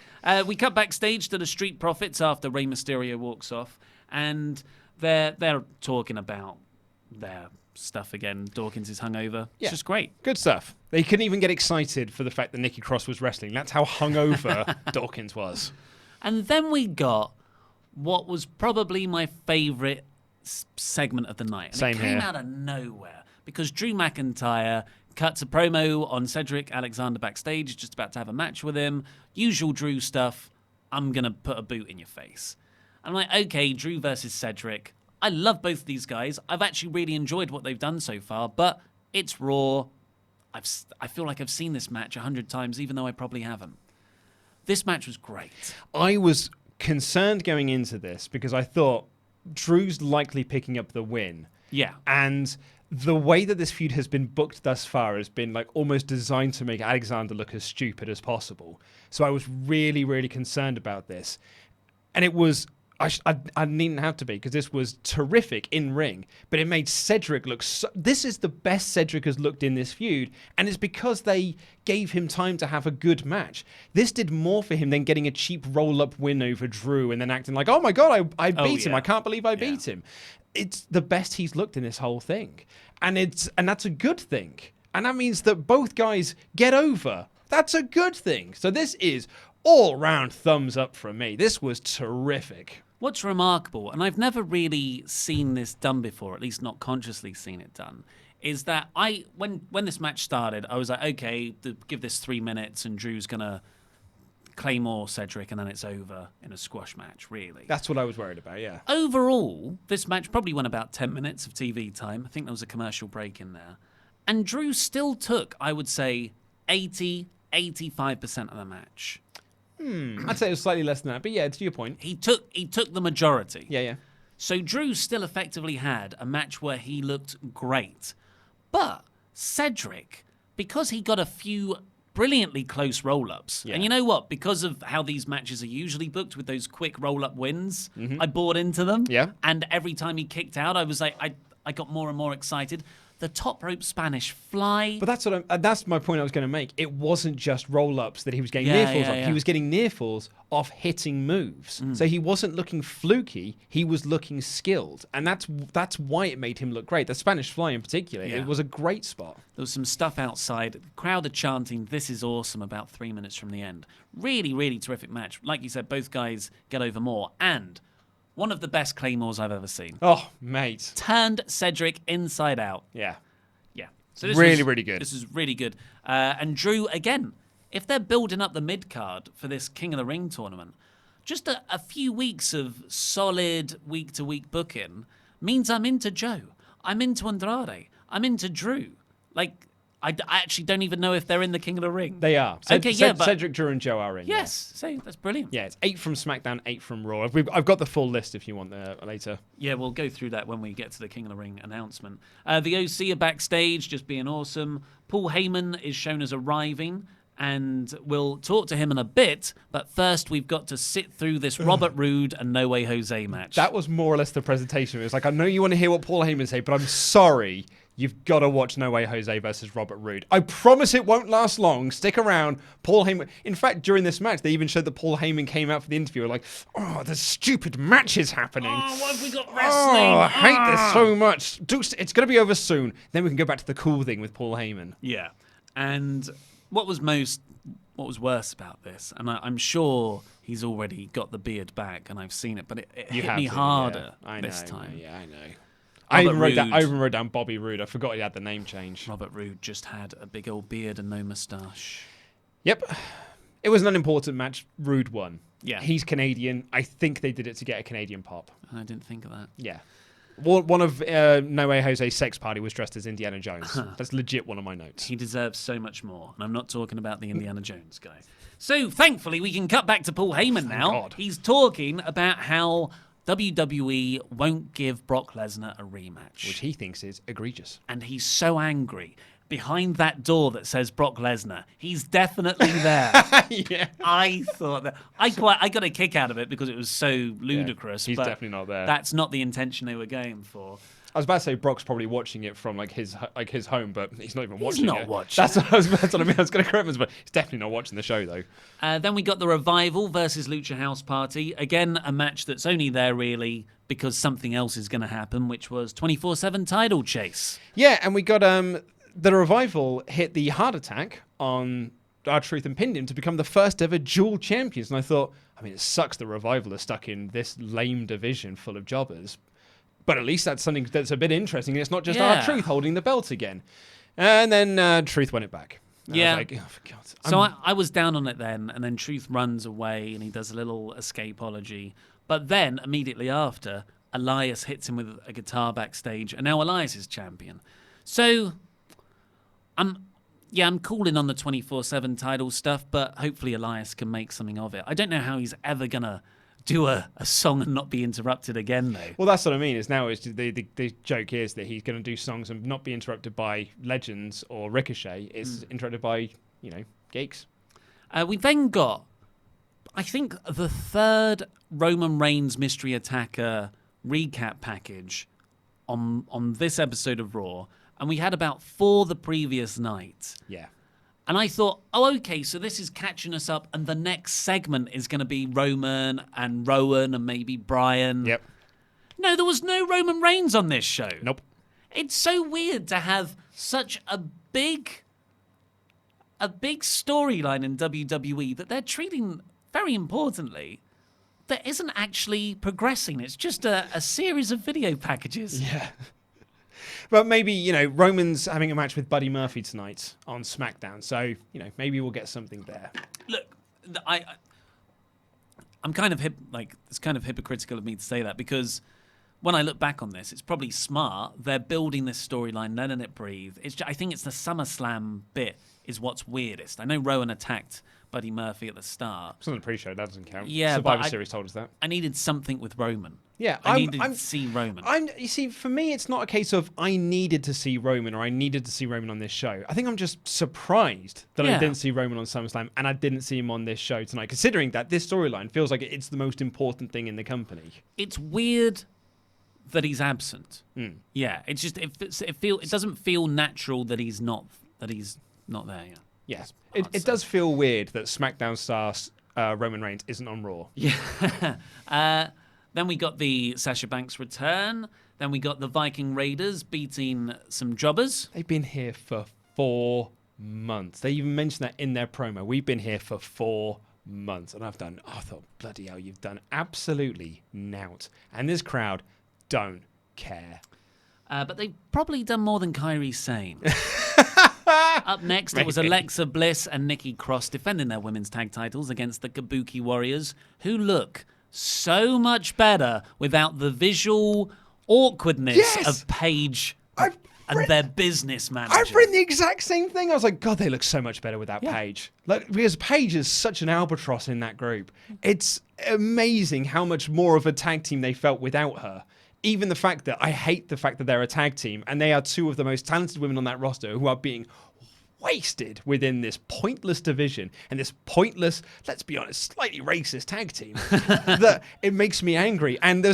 We cut backstage to the Street Profits after Rey Mysterio walks off, and they're talking about their stuff again. Dawkins is hungover. Yeah. It's just great. Good stuff. They couldn't even get excited for the fact that Nikki Cross was wrestling. That's how hungover Dawkins was. And then we got what was probably my favourite segment of the night. And Same it came here. out of nowhere because Drew McIntyre cuts a promo on Cedric Alexander backstage, just about to have a match with him. Usual Drew stuff. I'm going to put a boot in your face. I'm like, okay, Drew versus Cedric. I love both of these guys. I've actually really enjoyed what they've done so far, but it's Raw. I feel like I've seen this match 100 times, even though I probably haven't. This match was great. I was concerned going into this because I thought Drew's likely picking up the win. Yeah. And the way that this feud has been booked thus far has been like almost designed to make Alexander look as stupid as possible. So I was really, really concerned about this. And it was, I needn't have to be because this was terrific in ring, but it made Cedric look this is the best Cedric has looked in this feud. And it's because they gave him time to have a good match. This did more for him than getting a cheap roll-up win over Drew and then acting like, oh my God, I beat him. I can't believe I beat him. It's the best he's looked in this whole thing. And that's a good thing. And that means that both guys get over. That's a good thing. So this is all-round thumbs up from me. This was terrific. What's remarkable, and I've never really seen this done before, at least not consciously seen it done, is that when this match started, I was like, okay, give this 3 minutes and Drew's going to Claymore Cedric and then it's over in a squash match, really. That's what I was worried about, yeah. Overall, this match probably went about 10 minutes of TV time. I think there was a commercial break in there. And Drew still took, I would say, 85% of the match. I'd say it was slightly less than that, but yeah, to your point. He took the majority. Yeah. So Drew still effectively had a match where he looked great. But Cedric, because he got a few brilliantly close roll-ups, and you know what? Because of how these matches are usually booked with those quick roll-up wins, I bought into them. Yeah. And every time he kicked out, I was like, I got more and more excited. The top rope Spanish fly. But that's my point I was going to make. It wasn't just roll-ups that he was getting near falls off. yeah. He was getting near falls off hitting moves. So he wasn't looking fluky. He was looking skilled. And that's why it made him look great. The Spanish fly in particular. Yeah. It was a great spot. There was some stuff outside. The crowd are chanting, "This is awesome," about 3 minutes from the end. Really, really terrific match. Like you said, both guys get over more. And one of the best Claymores I've ever seen. Oh, mate. Turned Cedric inside out. Yeah. Yeah. So this Really, was, really good. This is really good. And Drew, again, if they're building up the mid-card for this King of the Ring tournament, just a few weeks of solid week-to-week booking means I'm into Joe. I'm into Andrade. I'm into Drew. Like, I actually don't even know if they're in the King of the Ring. They are. Okay, yeah, but Cedric, Drew, and Joe are in. yes, so that's brilliant. Yeah, it's 8 from SmackDown, 8 from Raw. I've got the full list if you want later. Yeah, we'll go through that when we get to the King of the Ring announcement. The OC are backstage, just being awesome. Paul Heyman is shown as arriving, and we'll talk to him in a bit. But first, we've got to sit through this Robert Roode and No Way Jose match. That was more or less the presentation. It was like, I know you want to hear what Paul Heyman say, but I'm sorry. You've got to watch No Way Jose versus Robert Roode. I promise it won't last long. Stick around. Paul Heyman. In fact, during this match, they even showed that Paul Heyman came out for the interview like, oh, the stupid match is happening. Oh, what have we got wrestling? Oh, I hate this so much. It's going to be over soon. Then we can go back to the cool thing with Paul Heyman. Yeah. And what was worse about this, and I'm sure he's already got the beard back and I've seen it, but it hit me harder this time. Yeah, I know. Robert I even wrote down Bobby Roode. I forgot he had the name change. Robert Roode just had a big old beard and no moustache. Yep. It was an unimportant match. Roode won. Yeah. He's Canadian. I think they did it to get a Canadian pop. I didn't think of that. Yeah. One of No Way Jose's sex party was dressed as Indiana Jones. That's legit one of my notes. He deserves so much more. And I'm not talking about the Indiana Jones guy. So thankfully, we can cut back to Paul Heyman now. God. He's talking about how WWE won't give Brock Lesnar a rematch. Which he thinks is egregious. And he's so angry behind that door that says Brock Lesnar. He's definitely there. Yeah. I thought that I got a kick out of it because it was so ludicrous. He's but definitely not there. That's not the intention they were going for. I was about to say Brock's probably watching it from his home, but he's not even watching it. He's not watching. That's what I mean. I was going to correct him, but he's definitely not watching the show though. Then we got the Revival versus Lucha House Party. Again, a match that's only there really because something else is going to happen, which was 24/7 title chase. Yeah, and we got the Revival hit the heart attack on R-Truth and pinned him to become the first ever dual champions. And I thought, I mean, it sucks the Revival are stuck in this lame division full of jobbers. But at least that's something that's a bit interesting. It's not just R-Truth holding the belt again. And then Truth won it back. And I was like, oh, for God's sake. So I was down on it then, and then Truth runs away, and he does a little escapology. But then, immediately after, Elias hits him with a guitar backstage, and now Elias is champion. So, I'm calling on the 24/7 title stuff, but hopefully Elias can make something of it. I don't know how he's ever going to do a song and not be interrupted again, though. Well, that's what I mean. Is now the joke is that he's going to do songs and not be interrupted by legends or Ricochet. It's interrupted by geeks. We then got, I think, the third Roman Reigns Mystery Attacker recap package on this episode of Raw, and we had about 4 the previous night. Yeah. And I thought, oh, okay, so this is catching us up, and the next segment is going to be Roman and Rowan and maybe Brian. Yep. No, there was no Roman Reigns on this show. Nope. It's so weird to have such a big storyline in WWE that they're treating very importantly that isn't actually progressing. It's just a series of video packages. Yeah. But maybe, Roman's having a match with Buddy Murphy tonight on SmackDown. So, maybe we'll get something there. Look, I'm kind of it's kind of hypocritical of me to say that because when I look back on this, it's probably smart. They're building this storyline, letting it breathe. I think it's the SummerSlam bit is what's weirdest. I know Rowan attacked Buddy Murphy at the start. It's on the pre-show, that doesn't count. Yeah, Survivor Series told us that. I needed something with Roman. Yeah, I needed to see Roman. You see, for me, it's not a case of I needed to see Roman or I needed to see Roman on this show. I think I'm just surprised that I didn't see Roman on SummerSlam and I didn't see him on this show tonight, considering that this storyline feels like it's the most important thing in the company. It's weird that he's absent. Yeah, it's just it doesn't feel natural that he's not there. Yeah. Yes, it does feel weird that SmackDown star Roman Reigns isn't on Raw. Yeah. Then we got the Sasha Banks return. Then we got the Viking Raiders beating some jobbers. They've been here for 4 months. They even mentioned that in their promo. We've been here for 4 months. And I thought, bloody hell, you've done absolutely nout. And this crowd don't care. But they've probably done more than Kairi Sane. Up next, it was Alexa Bliss and Nikki Cross defending their women's tag titles against the Kabuki Warriors, who look so much better without the visual awkwardness of Paige and their business manager. I've written the exact same thing. I was like, God, they look so much better without Paige. Because Paige is such an albatross in that group. It's amazing how much more of a tag team they felt without her. Even the fact that I hate the fact that they're a tag team and they are 2 of the most talented women on that roster who are being wasted within this pointless division and this pointless, let's be honest, slightly racist tag team that it makes me angry. And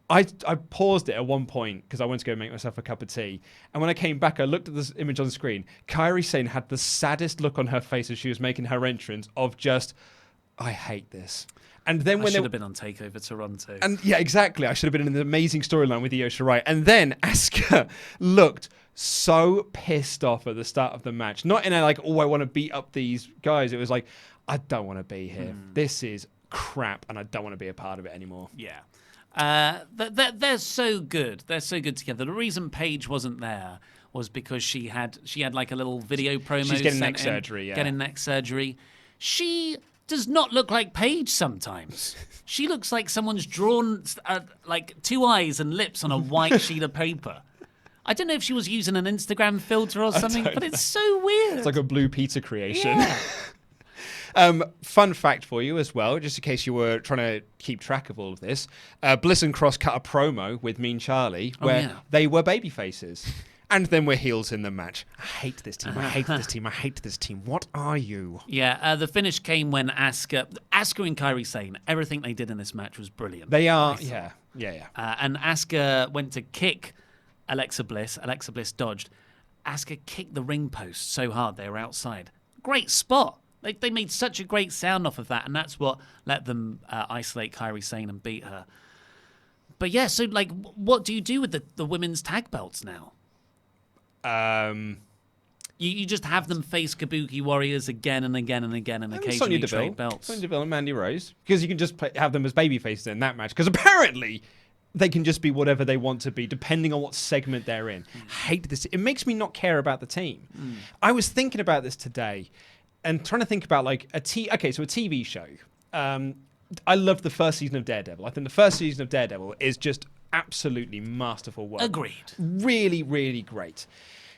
I paused it at one point because I went to go make myself a cup of tea. And when I came back, I looked at this image on the screen. Kairi Sane had the saddest look on her face as she was making her entrance of just, I hate this. And then when I should have been on TakeOver Toronto. And yeah, exactly. I should have been in an amazing storyline with Io Shirai. And then Asuka looked so pissed off at the start of the match. Not in a I want to beat up these guys. It was like, I don't want to be here. This is crap, and I don't want to be a part of it anymore. Yeah. They're so good. They're so good together. The reason Paige wasn't there was because she had like a little video promo. She's getting neck surgery, yeah. Getting neck surgery. She does not look like Paige sometimes. She looks like someone's drawn 2 eyes and lips on a white sheet of paper. I don't know if she was using an Instagram filter or something, but it's so weird. It's like a Blue Peter creation. Yeah. Fun fact for you as well, just in case you were trying to keep track of all of this. Bliss and Cross cut a promo with Mean Charlie where they were baby faces. And then we're heels in the match. I hate this team. I hate this team. I hate this team. What are you? Yeah, the finish came when Asuka and Kairi Sane, everything they did in this match was brilliant. They are, yeah. And Asuka went to kick Alexa Bliss. Alexa Bliss dodged. Asuka kicked the ring post so hard they were outside. Great spot. They made such a great sound off of that, and that's what let them isolate Kairi Sane and beat her. But yeah, so like, what do you do with the women's tag belts now? You just have them face Kabuki Warriors again and again and again and occasionally trade belts. Sonya Deville and Mandy Rose. Because you can just have them as babyfaces in that match. Because apparently they can just be whatever they want to be, depending on what segment they're in. I hate this. It makes me not care about the team. I was thinking about this today and trying to think about like a TV show. I love the first season of Daredevil. I think the first season of Daredevil is just absolutely masterful work. Agreed. Really, really great.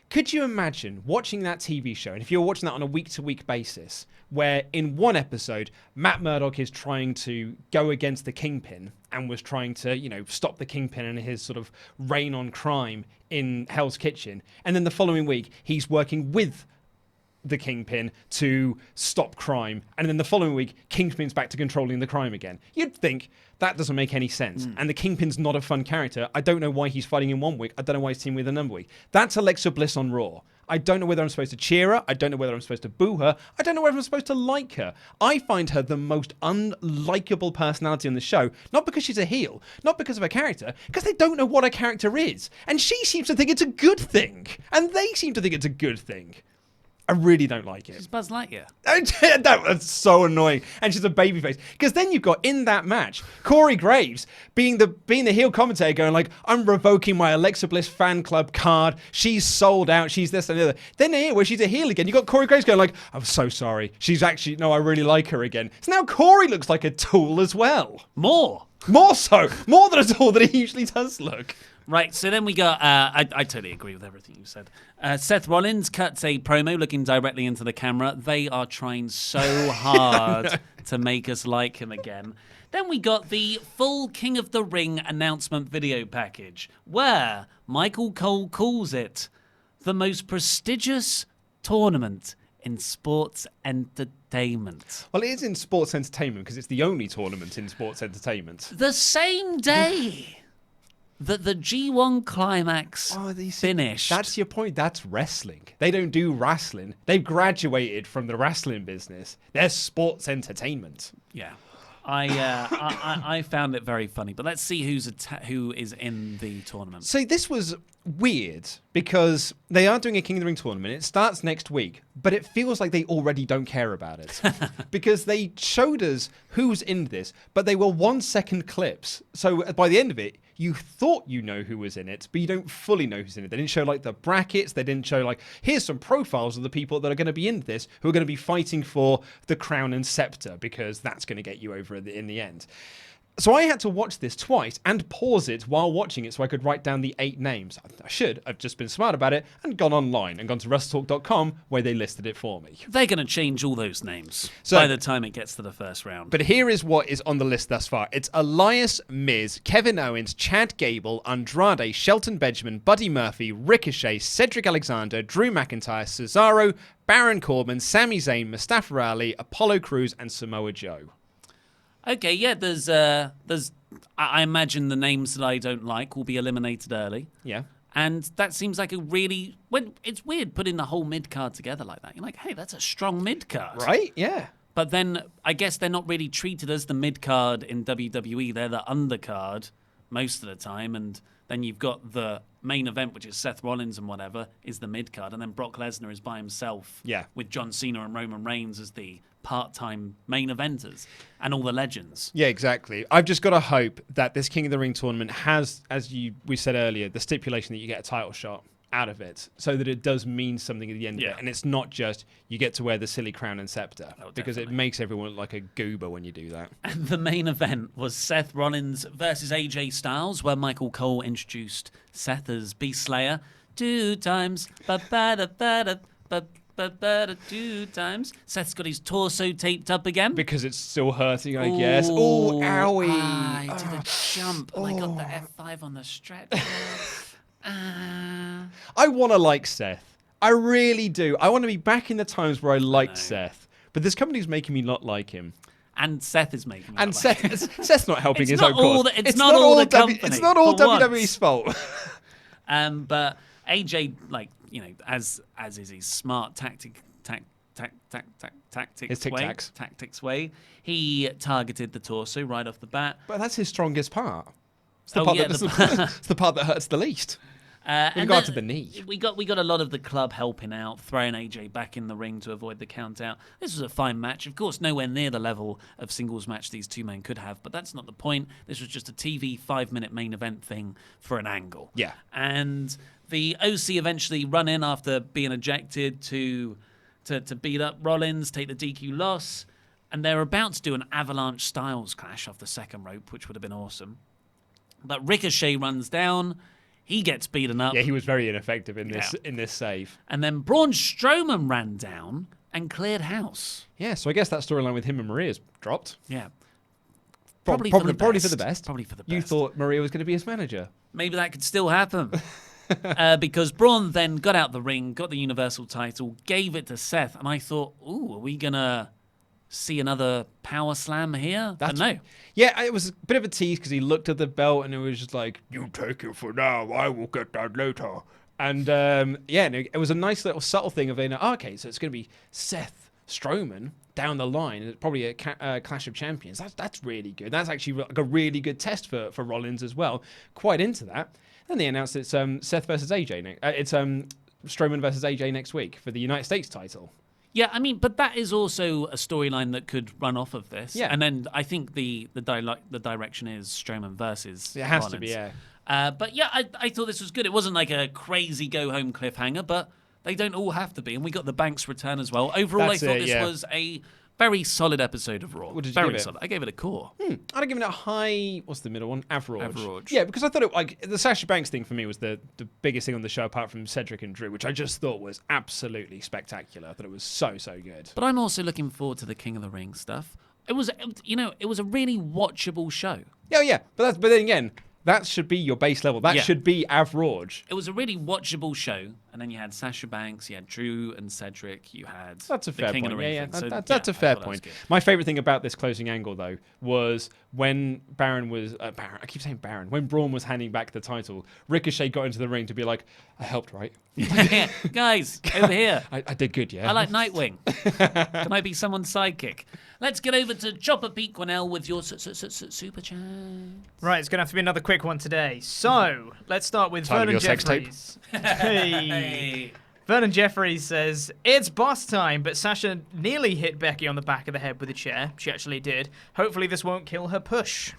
Could you imagine watching that TV show, and if you're watching that on a week-to-week basis, where in one episode, Matt Murdock is trying to go against the Kingpin and was trying to, stop the Kingpin and his sort of reign on crime in Hell's Kitchen, and then the following week, he's working with the Kingpin to stop crime, and then the following week Kingpin's back to controlling the crime again. You'd think that doesn't make any sense. And the Kingpin's not a fun character. I don't know why he's fighting in one week. I don't know why he's teaming with another week. That's Alexa Bliss on Raw. I don't know whether I'm supposed to cheer her. I don't know whether I'm supposed to boo her. I don't know whether I'm supposed to like her. I find her the most unlikable personality on the show, not because she's a heel, not because of her character, because they don't know what her character is. And she seems to think it's a good thing. And they seem to think it's a good thing. I really don't like it. She's Buzz Lightyear. That's so annoying. And she's a babyface. Because then you've got in that match Corey Graves being the heel commentator going like, I'm revoking my Alexa Bliss fan club card. She's sold out. She's this and the other. Then here where she's a heel again, you've got Corey Graves going like, I'm so sorry. She's actually, no, I really like her again. So now Corey looks like a tool as well. More so. More than a tool that he usually does look. Right, so then we got, I totally agree with everything you said. Seth Rollins cuts a promo looking directly into the camera. They are trying so hard to make us like him again. Then we got the full King of the Ring announcement video package, where Michael Cole calls it the most prestigious tournament in sports entertainment. Well, it is in sports entertainment because it's the only tournament in sports entertainment. The same day that the G1 Climax finished. That's your point. That's wrestling. They don't do wrestling. They've graduated from the wrestling business. They're sports entertainment. Yeah. I found it very funny. But let's see who is in the tournament. So this was weird because they are doing a King of the Ring tournament. It starts next week, but it feels like they already don't care about it because they showed us who's in this, but they were 1 second clips. So by the end of it, you thought you know who was in it, but you don't fully know who's in it. They didn't show like the brackets. They didn't show like, here's some profiles of the people that are going to be in this, who are going to be fighting for the crown and scepter, because that's going to get you over in the end. So I had to watch this twice and pause it while watching it so I could write down the 8 names. I should have just been smart about it and gone online and gone to WrestleTalk.com where they listed it for me. They're going to change all those names by the time it gets to the first round. But here is what is on the list thus far. It's Elias, Miz, Kevin Owens, Chad Gable, Andrade, Shelton Benjamin, Buddy Murphy, Ricochet, Cedric Alexander, Drew McIntyre, Cesaro, Baron Corbin, Sami Zayn, Mustafa Ali, Apollo Crews, and Samoa Joe. Okay, yeah, there's I imagine the names that I don't like will be eliminated early. Yeah. And that seems like it's weird putting the whole mid-card together like that. You're like, hey, that's a strong mid-card. Right, yeah. But then I guess they're not really treated as the mid-card in WWE. They're the undercard most of the time. And then you've got the main event, which is Seth Rollins and whatever, is the mid-card. And then Brock Lesnar is by himself with John Cena and Roman Reigns as the part-time main eventers and all the legends. Yeah, exactly. I've just got to hope that this King of the Ring tournament has, as we said earlier, the stipulation that you get a title shot out of it so that it does mean something at the end of it. And it's not just you get to wear the silly crown and scepter because it makes everyone look like a goober when you do that. And the main event was Seth Rollins versus AJ Styles, where Michael Cole introduced Seth as Beast Slayer 2 times. But 2 times. Seth's got his torso taped up again. Because it's still hurting, I guess. Oh, owie. I did a jump and I got the F5 on the stretch. I want to like Seth. I really do. I want to be back in the times where I liked Seth. But this company's making me not like him. And Seth is making me And not like him. Seth's not helping It's his not own cause. all the- it's not all the company, It's not all for once. WWE's fault. But AJ, as is his smart tactics His way, he targeted the torso right off the bat. But that's his strongest part. It's the part that hurts the least. With regard to the knee. We got a lot of the club helping out, throwing AJ back in the ring to avoid the count out. This was a fine match. Of course, nowhere near the level of singles match these two men could have, but that's not the point. This was just a TV 5-minute main event thing for an angle. Yeah. And the OC eventually run in after being ejected to beat up Rollins, take the DQ loss, and they're about to do an Avalanche Styles clash off the second rope, which would have been awesome. But Ricochet runs down. He gets beaten up. Yeah, he was very ineffective in this save. And then Braun Strowman ran down and cleared house. Yeah, so I guess that storyline with him and Maria's dropped. Yeah. Probably for the best. Probably for the best. You thought Maria was going to be his manager. Maybe that could still happen. Because Braun then got out the ring, got the Universal title, gave it to Seth, and I thought, ooh, are we going to see another power slam here? But no. Yeah, it was a bit of a tease because he looked at the belt and it was just like, you take it for now, I will get that later. And it was a nice little subtle thing of, okay, so it's going to be Seth Strowman down the line. It's probably a Clash of Champions. That's really good. That's actually like a really good test for Rollins as well. Quite into that. Then they announced it's Seth versus AJ. It's Strowman versus AJ next week for the United States title. Yeah, I mean, but that is also a storyline that could run off of this. Yeah. And then I think the direction is Strowman versus It has Rollins. to be, yeah. But yeah, I thought this was good. It wasn't like a crazy go-home cliffhanger, but they don't all have to be. And we got the Banks return as well. Overall, I thought this was a very solid episode of Raw. What did you very give it? solid. I gave it a core. I'd have given it a high, what's the middle one? Average. Average. Yeah, because I thought the Sasha Banks thing for me was the biggest thing on the show apart from Cedric and Drew, which I just thought was absolutely spectacular. I thought it was so good. But I'm also looking forward to the King of the Ring stuff. It was a really watchable show. Yeah. But then again, that should be your base level. That should be average. It was a really watchable show, and then you had Sasha Banks, you had Drew and Cedric, you had That's a the fair King point. of the Ring Yeah. thing. So, That's a I fair thought that was point. good. My favorite thing about this closing angle, though, was when Baron was I keep saying Baron. When Braun was handing back the title, Ricochet got into the ring to be like, "I helped, right? Guys, over here. I did good, yeah. I like Nightwing. Can I be someone's sidekick? Let's get over to Chopper Pete Quinnell with your super chat. Right, it's going to have to be another quick one today. So, let's start with Time of Vernon your sex tape. Jeffries. Hey. Vernon Jeffries says, it's boss time, but Sasha nearly hit Becky on the back of the head with a chair. She actually did. Hopefully this won't kill her push.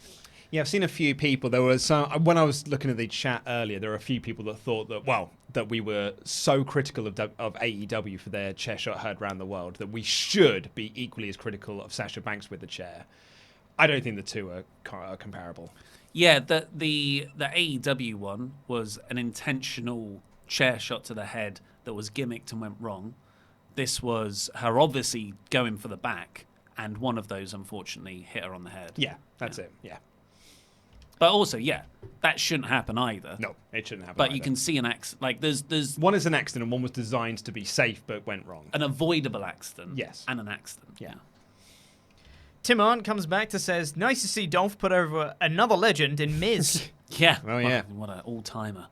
Yeah, I've seen a few people. There was when I was looking at the chat earlier, there were a few people that thought that we were so critical of AEW for their chair shot heard around the world that we should be equally as critical of Sasha Banks with the chair. I don't think the two are comparable. Yeah, the AEW one was an intentional chair shot to the head that was gimmicked and went wrong. This was her obviously going for the back, and one of those unfortunately hit her on the head. Yeah, that's it. Yeah. But also, that shouldn't happen either. No, it shouldn't happen. But either. you can see an accident. Like there's one is an accident, and one was designed to be safe but went wrong. An avoidable accident. Yes. And an accident. Yeah. Tim Arndt comes back to says, nice to see Dolph put over another legend in Miz. Yeah. Oh, yeah. What an all-timer.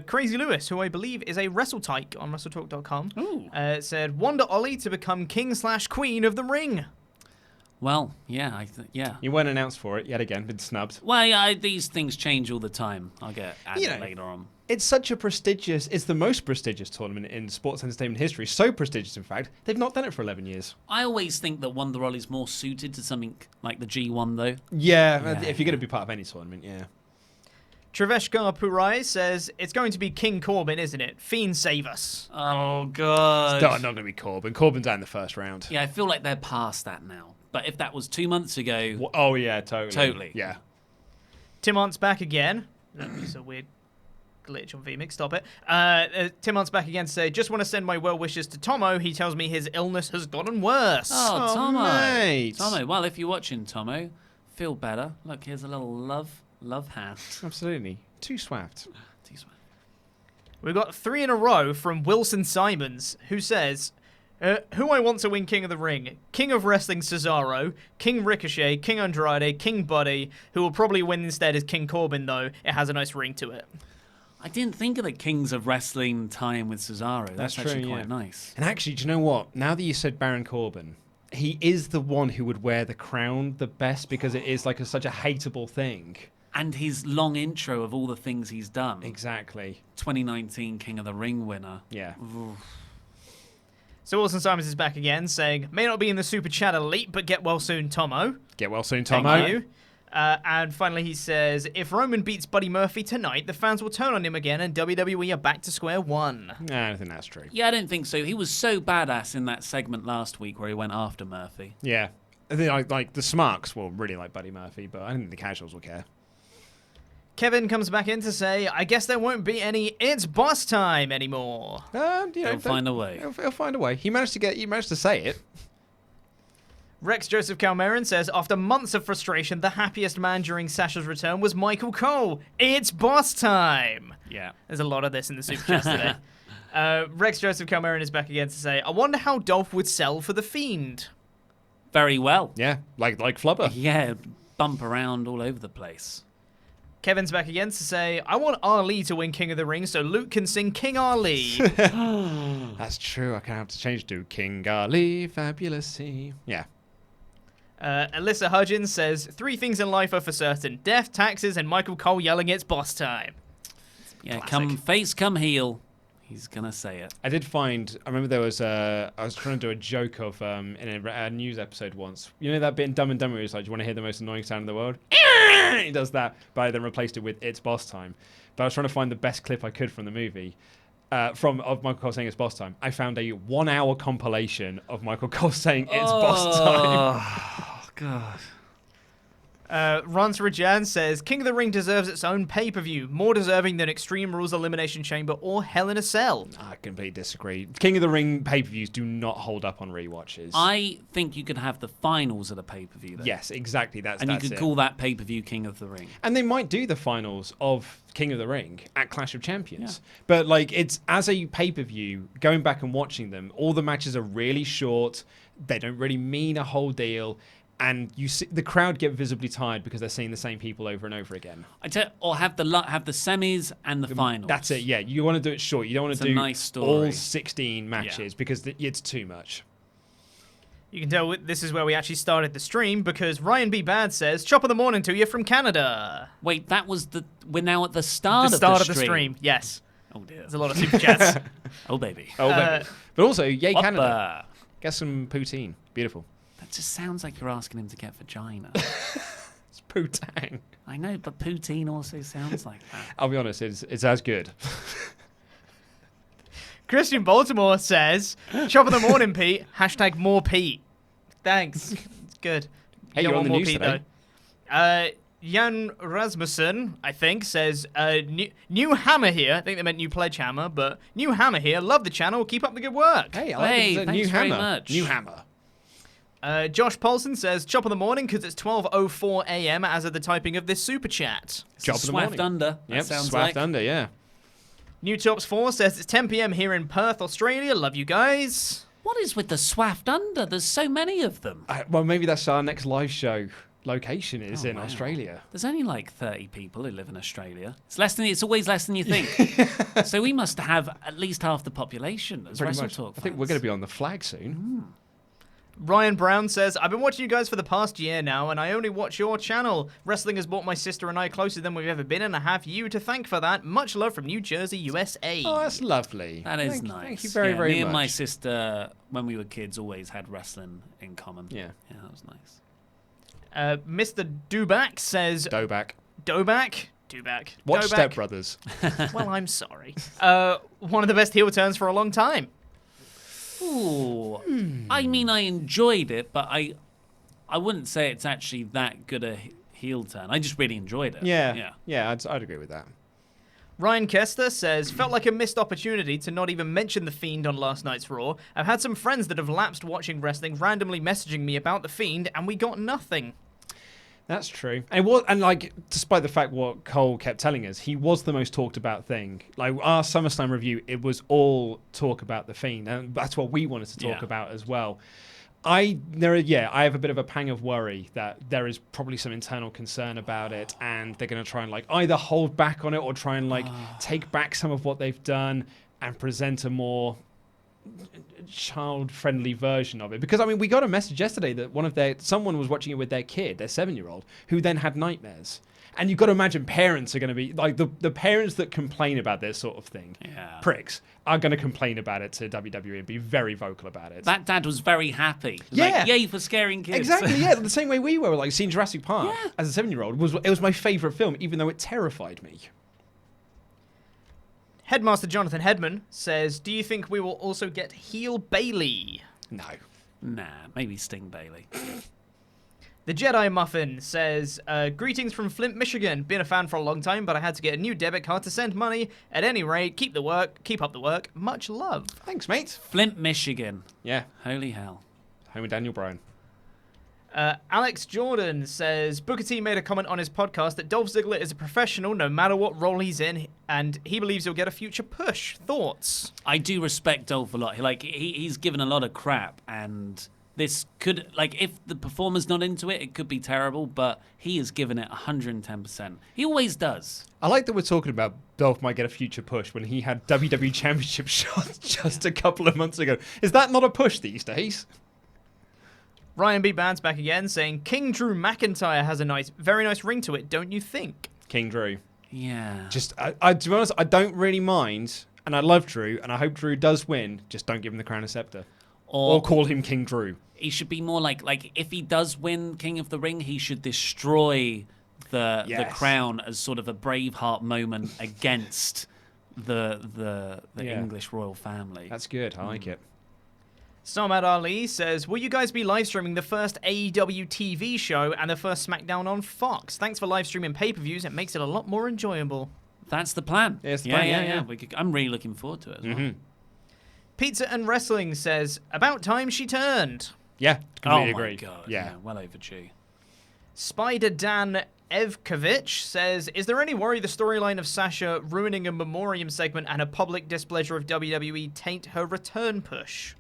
Crazy Lewis, who I believe is a WrestleTalk on WrestleTalk.com, said, Wanda Ollie to become king/queen of the ring. Well, yeah, yeah. You weren't announced for it yet again, been snubbed. Well, yeah, these things change all the time. I'll get added later on. It's such a prestigious, it's the most prestigious tournament in sports entertainment history. So prestigious, in fact, they've not done it for 11 years. I always think that Wanda Ollie's more suited to something like the G1, though. Yeah, if you're going to be part of any tournament, yeah. Traveshkar Purai says, it's going to be King Corbin, isn't it? Fiend save us. Oh, God. It's not going to be Corbin. Corbin's out in the first round. Yeah, I feel like they're past that now. But if that was 2 months ago... Well, oh, yeah, totally. Totally. Yeah. Tim Arndt's back again. That's a weird glitch on VMix. Stop it. Tim Arndt's back again to say, just want to send my well wishes to Tomo. He tells me his illness has gotten worse. Oh, Tomo. Mate. Tomo, well, if you're watching, Tomo, feel better. Look, here's a little love hand. Absolutely. Too swapped. T-Swift. We've got 3 in a row from Wilson Simons, who says, who I want to win King of the Ring? King of Wrestling Cesaro, King Ricochet, King Andrade, King Buddy, who will probably win instead is King Corbin, though. It has a nice ring to it. I didn't think of the Kings of Wrestling tie-in with Cesaro. That's actually true, quite nice. And actually, do you know what? Now that you said Baron Corbin, he is the one who would wear the crown the best because it is like such a hateable thing. And his long intro of all the things he's done. Exactly. 2019 King of the Ring winner. Yeah. Oof. So Wilson Simons is back again, saying, may not be in the Super Chat Elite, but get well soon, Tomo. Get well soon, Thank Tomo. you. And finally he says, if Roman beats Buddy Murphy tonight, the fans will turn on him again and WWE are back to square one. Nah, I don't think that's true. Yeah, I don't think so. He was so badass in that segment last week where he went after Murphy. Yeah. I think like the smarks will really like Buddy Murphy, but I don't think the casuals will care. Kevin comes back in to say, I guess there won't be any It's Boss Time anymore. He'll find a way. He'll find a way. He managed to say it. Rex Joseph Calmerin says, after months of frustration, the happiest man during Sasha's return was Michael Cole. It's boss time. Yeah. There's a lot of this in the Super Chats today. Rex Joseph Calmerin is back again to say, I wonder how Dolph would sell for The Fiend. Very well. Yeah, like Flubber. Yeah, bump around all over the place. Kevin's back again to say, I want Ali to win King of the Ring so Luke can sing King Ali. That's true. I can have to change to King Ali, Fabulous. Yeah. Alyssa Hudgens says, 3 things in life are for certain. Death, taxes, and Michael Cole yelling it's boss time. Yeah, Classic. come face, come heel. He's going to say it. I did find, I remember there was, I was trying to do a joke of, in a news episode once. You know that bit in Dumb and Dumber where it's like, do you want to hear the most annoying sound in the world? He does that, but I then replaced it with It's Boss Time. But I was trying to find the best clip I could from the movie. Of Michael Cole saying it's boss time. I found a 1-hour compilation of Michael Cole saying it's boss time. Oh, God. Ron Rajan says, King of the Ring deserves its own pay-per-view, more deserving than Extreme Rules Elimination Chamber or Hell in a Cell. I completely disagree. King of the Ring pay-per-views do not hold up on rewatches. I think you could have the finals at a pay-per-view, though. Yes, exactly. And you could call that pay-per-view King of the Ring. And they might do the finals of King of the Ring at Clash of Champions. Yeah. But like it's as a pay-per-view, going back and watching them, all the matches are really short. They don't really mean a whole deal. And you see the crowd get visibly tired because they're seeing the same people over and over again. Or have the semis and the finals. That's it. Yeah, you want to do it short. You don't want to do nice all 16 matches because it's too much. You can tell this is where we actually started the stream because Ryan B. Bad says, "Chop of the morning to you from Canada." Wait, that was we're now at the start of the stream. Yes. Oh dear. There's a lot of super chats. Oh baby. Oh baby. But also, yay Whopper. Canada. Get some poutine. Beautiful. That just sounds like you're asking him to get vagina. It's poutine. I know, but poutine also sounds like that. I'll be honest, it's as good. Christian Baltimore says, "Chop of the morning, Pete. # more Pete." Thanks. It's good. Hey, You you're don't on want the more news Pete, today. though. Jan Rasmussen, I think, says, new hammer here. I think they meant new pledge hammer, but new hammer here. Love the channel. Keep up the good work. Hey, I like it. It's a new thanks very hammer. much. New hammer. Josh Paulson says, "Chop of the morning because it's 12:04 a.m. as of the typing of this super chat." Chop of the morning. Swaffed under. Yep, That sounds swaffed like. under, yeah. New Tops 4 says it's 10 p.m. here in Perth, Australia. Love you guys. What is with the swaffed under? There's so many of them. Well, maybe that's our next live show location is Oh, in wow. Australia. There's only like 30 people who live in Australia. It's always less than you think. So we must have at least half the population as Pretty much. WrestleTalk I think we're going to be on the flag soon. Ryan Brown says, "I've been watching you guys for the past year now, and I only watch your channel. Wrestling has brought my sister and I closer than we've ever been, and I have you to thank for that. Much love from New Jersey, USA." Oh, that's lovely. That is Thank nice. Thank you very, yeah, very me much. and my sister, when we were kids, always had wrestling in common. Yeah. Yeah, that was nice. Mr. Duback says, Doback. Duback? Duback. Watch Duback. Step Brothers. Well, I'm sorry. One of the best heel turns for a long time. Ooh. I mean, I enjoyed it, but I wouldn't say it's actually that good a heel turn. I just really enjoyed it. Yeah. I'd agree with that. Ryan Kester says, "Felt like a missed opportunity to not even mention The Fiend on last night's Raw. I've had some friends that have lapsed watching wrestling randomly messaging me about The Fiend, and we got nothing." That's true. And it was, and like, despite the fact what Cole kept telling us, he was the most talked about thing. Like our SummerSlam review, it was all talk about the Fiend, and that's what we wanted to talk about as well. I have a bit of a pang of worry that there is probably some internal concern about it, and they're going to try and like either hold back on it or try and like take back some of what they've done and present a more child-friendly version of it. Because I mean, we got a message yesterday that someone was watching it with their kid, their 7-year-old, who then had nightmares. And you've got to imagine parents are going to be like the parents that complain about this sort of thing, pricks, are going to complain about it to WWE and be very vocal about it. That dad was very happy. Yeah. Like, yay for scaring kids. Exactly, yeah. The same way we were, like seeing Jurassic Park as a 7-year-old it was my favourite film, even though it terrified me. Headmaster Jonathan Hedman says, do you think we will also get heel Bailey? No. Nah, maybe Sting Bailey. The Jedi Muffin says, greetings from Flint, Michigan. Been a fan for a long time, but I had to get a new debit card to send money. At any rate, keep up the work. Much love. Thanks, mate. Flint, Michigan. Yeah. Holy hell. Home with Daniel Bryan. Alex Jordan says, Booker T made a comment on his podcast that Dolph Ziggler is a professional no matter what role he's in, and he believes he'll get a future push. Thoughts? I do respect Dolph a lot. He's given a lot of crap, and this could, like, if the performer's not into it, it could be terrible, but he has given it 110%. He always does. I like that we're talking about Dolph might get a future push when he had WWE Championship shots just a couple of months ago. Is that not a push these days? Ryan B. Band's back again, saying, King Drew McIntyre has a very nice ring to it, don't you think? King Drew. Yeah. Just, to be honest, I don't really mind, and I love Drew, and I hope Drew does win. Just don't give him the crown and scepter. Or call him King Drew. He should be more like if he does win King of the Ring, he should destroy the crown as sort of a Braveheart moment against the English royal family. That's good. I like it. Samad Ali says, will you guys be live streaming the first AEW TV show and the first SmackDown on Fox? Thanks for live streaming pay-per-views. It makes it a lot more enjoyable. That's the plan. Yes, the plan. Yeah. I'm really looking forward to it as well. Pizza and Wrestling says, about time she turned. Yeah, completely my agree. God. Yeah, well overdue. Spider Dan Evkovich says, is there any worry the storyline of Sasha ruining a memoriam segment and a public displeasure of WWE taint her return push?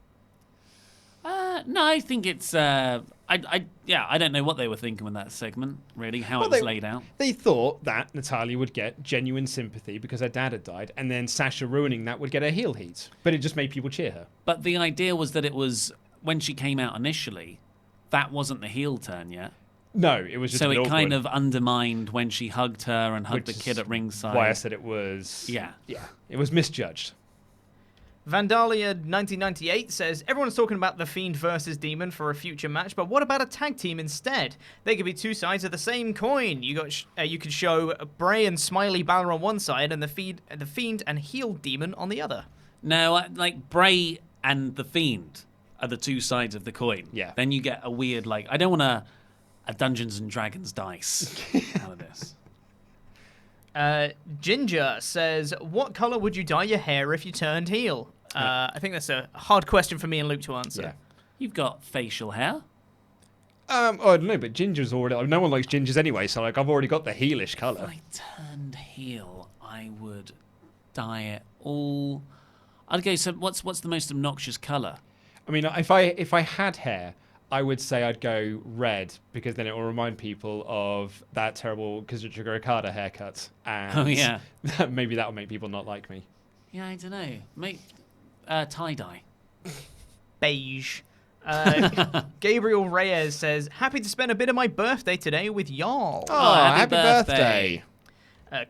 No, I think it's. I don't know what they were thinking with that segment. Really, how it was laid out. They thought that Natalya would get genuine sympathy because her dad had died, and then Sasha ruining that would get her heel heat. But it just made people cheer her. But the idea was that it was when she came out initially, that wasn't the heel turn yet. No, it was just so a bit it awkward. kind of undermined when she hugged her and hugged the kid at ringside. Why I said it was. Yeah, it was misjudged. Vandalia 1998 says, everyone's talking about The Fiend versus Demon for a future match, but what about a tag team instead? They could be two sides of the same coin. You could show Bray and Smiley Balor on one side and the Fiend and heel Demon on the other. No, like Bray and the Fiend are the two sides of the coin. Yeah. Then you get a weird, like, I don't want a Dungeons and Dragons dice out of this. Ginger says, what color would you dye your hair if you turned heel? I think that's a hard question for me and Luke to answer. Yeah. You've got facial hair. I don't know, but Ginger's already. No one likes Gingers anyway, so like I've already got the heelish color. If I turned heel, I would dye it all. I'd go. So what's the most obnoxious color? I mean, if I had hair, I would say I'd go red because then it will remind people of that terrible Kazuchika Okada haircut. And maybe that will make people not like me. Yeah, I don't know. Make tie-dye. Beige. Gabriel Reyes says, happy to spend a bit of my birthday today with y'all. Oh, happy birthday.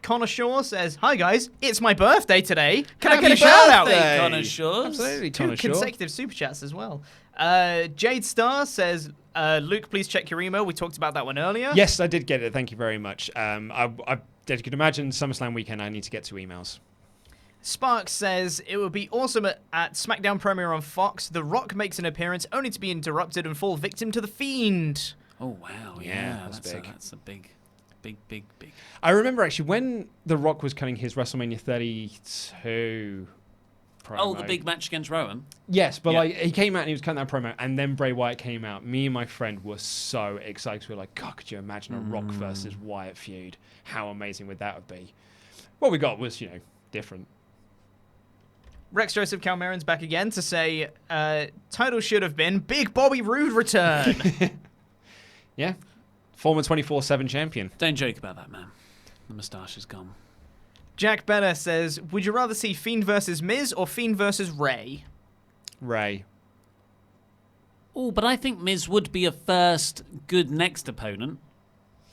Connor Shaw says, hi guys, it's my birthday today. Can I get a shout out? Connor Shaw. Absolutely, Connor Shaw. 2 consecutive super chats as well. Jade Star says, Luke, please check your email. We talked about that one earlier. Yes, I did get it. Thank you very much. As you can imagine, SummerSlam weekend, I need to get 2 emails. Sparks says, it would be awesome at SmackDown premiere on Fox. The Rock makes an appearance only to be interrupted and fall victim to the Fiend. Oh, wow. Yeah, that's big. That's a big. I remember actually when The Rock was cutting his WrestleMania 32 promo. Oh, the big match against Rowan. Yes, but Yeah. like he came out and he was cutting that promo, and then Bray Wyatt came out. Me and my friend were so excited. We were like, God, could you imagine a Rock versus Wyatt feud? How amazing would that be? What we got was, different. Rex Joseph Calmeron's back again to say, title should have been Big Bobby Roode return. Yeah. Former 24/7 champion. Don't joke about that, man. The moustache is gone. Jack Benner says, would you rather see Fiend versus Miz or Fiend versus Ray? Ray. Oh, but I think Miz would be a first good next opponent.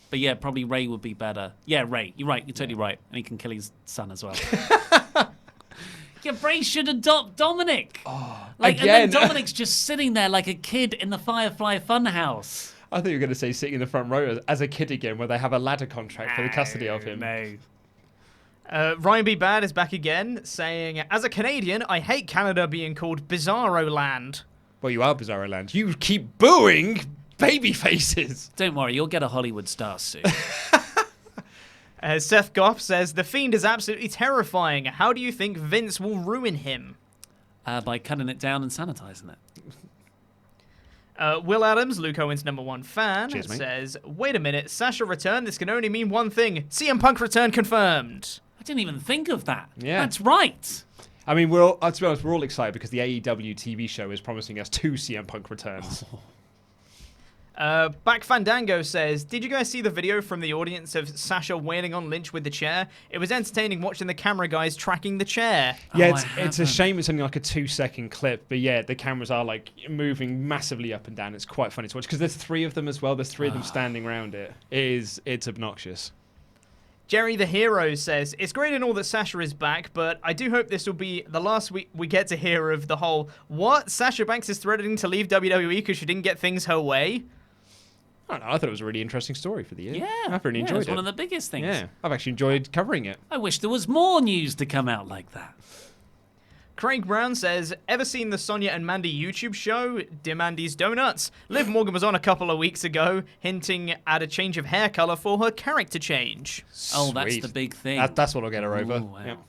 But yeah, probably Ray would be better. Yeah, Ray. You're right. You're totally right. And he can kill his son as well. Yeah, Ray should adopt Dominic. Oh, and again. then Dominic's just sitting there like a kid in the Firefly Funhouse. I thought you were going to say sitting in the front row as a kid again, where they have a ladder contract for the custody of him. No. Ryan B. Bad is back again, saying, as a Canadian, I hate Canada being called Bizarro Land. Well, you are Bizarro Land. You keep booing baby faces. Don't worry, you'll get a Hollywood star soon. Seth Goff says, the Fiend is absolutely terrifying. How do you think Vince will ruin him? By cutting it down and sanitizing it. Will Adams, Luke Owen's #1 fan, Cheers, mate. says, wait a minute, Sasha return? This can only mean one thing. CM Punk return confirmed. I didn't even think of that. Yeah. That's right. I mean, to be honest, we're all excited because the AEW TV show is promising us 2 CM Punk returns. Back Fandango says, did you guys see the video from the audience of Sasha wailing on Lynch with the chair? It was entertaining watching the camera guys tracking the chair. Yeah, Oh, it's a shame it's only like a 2-second clip, but yeah, the cameras are like moving massively up and down. It's quite funny to watch because there's 3 of them as well. There's 3 of them standing around it. It's obnoxious. Jerry the Hero says, it's great and all that Sasha is back, but I do hope this will be the last we get to hear of the whole, what? Sasha Banks is threatening to leave WWE because she didn't get things her way? I don't know. I thought it was a really interesting story for the year. Yeah. I've really enjoyed it's it. one of the biggest things. Yeah, I've actually enjoyed covering it. I wish there was more news to come out like that. Craig Brown says, ever seen the Sonia and Mandy YouTube show, Dear Mandy's Donuts? Liv Morgan was on a couple of weeks ago, hinting at a change of hair color for her character change. Oh, that's Sweet. the big thing. That's what'll get her over. Ooh, wow. Yep.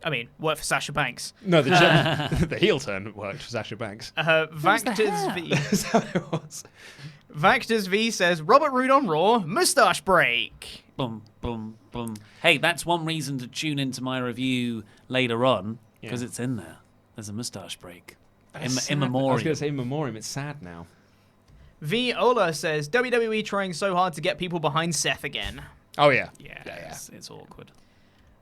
I mean, work for Sasha Banks. No, the heel turn worked for Sasha Banks. Vactors V. That's how it was. Vactors V says, Robert Roode on Raw, mustache break. Boom, boom, boom. Hey, that's one reason to tune into my review later on, because Yeah. it's in there. There's a moustache break. In Sad. I was memoriam. going to say in memoriam. It's sad now. V. Ola says, WWE trying so hard to get people behind Seth again. Oh, yeah. Yeah, it's awkward.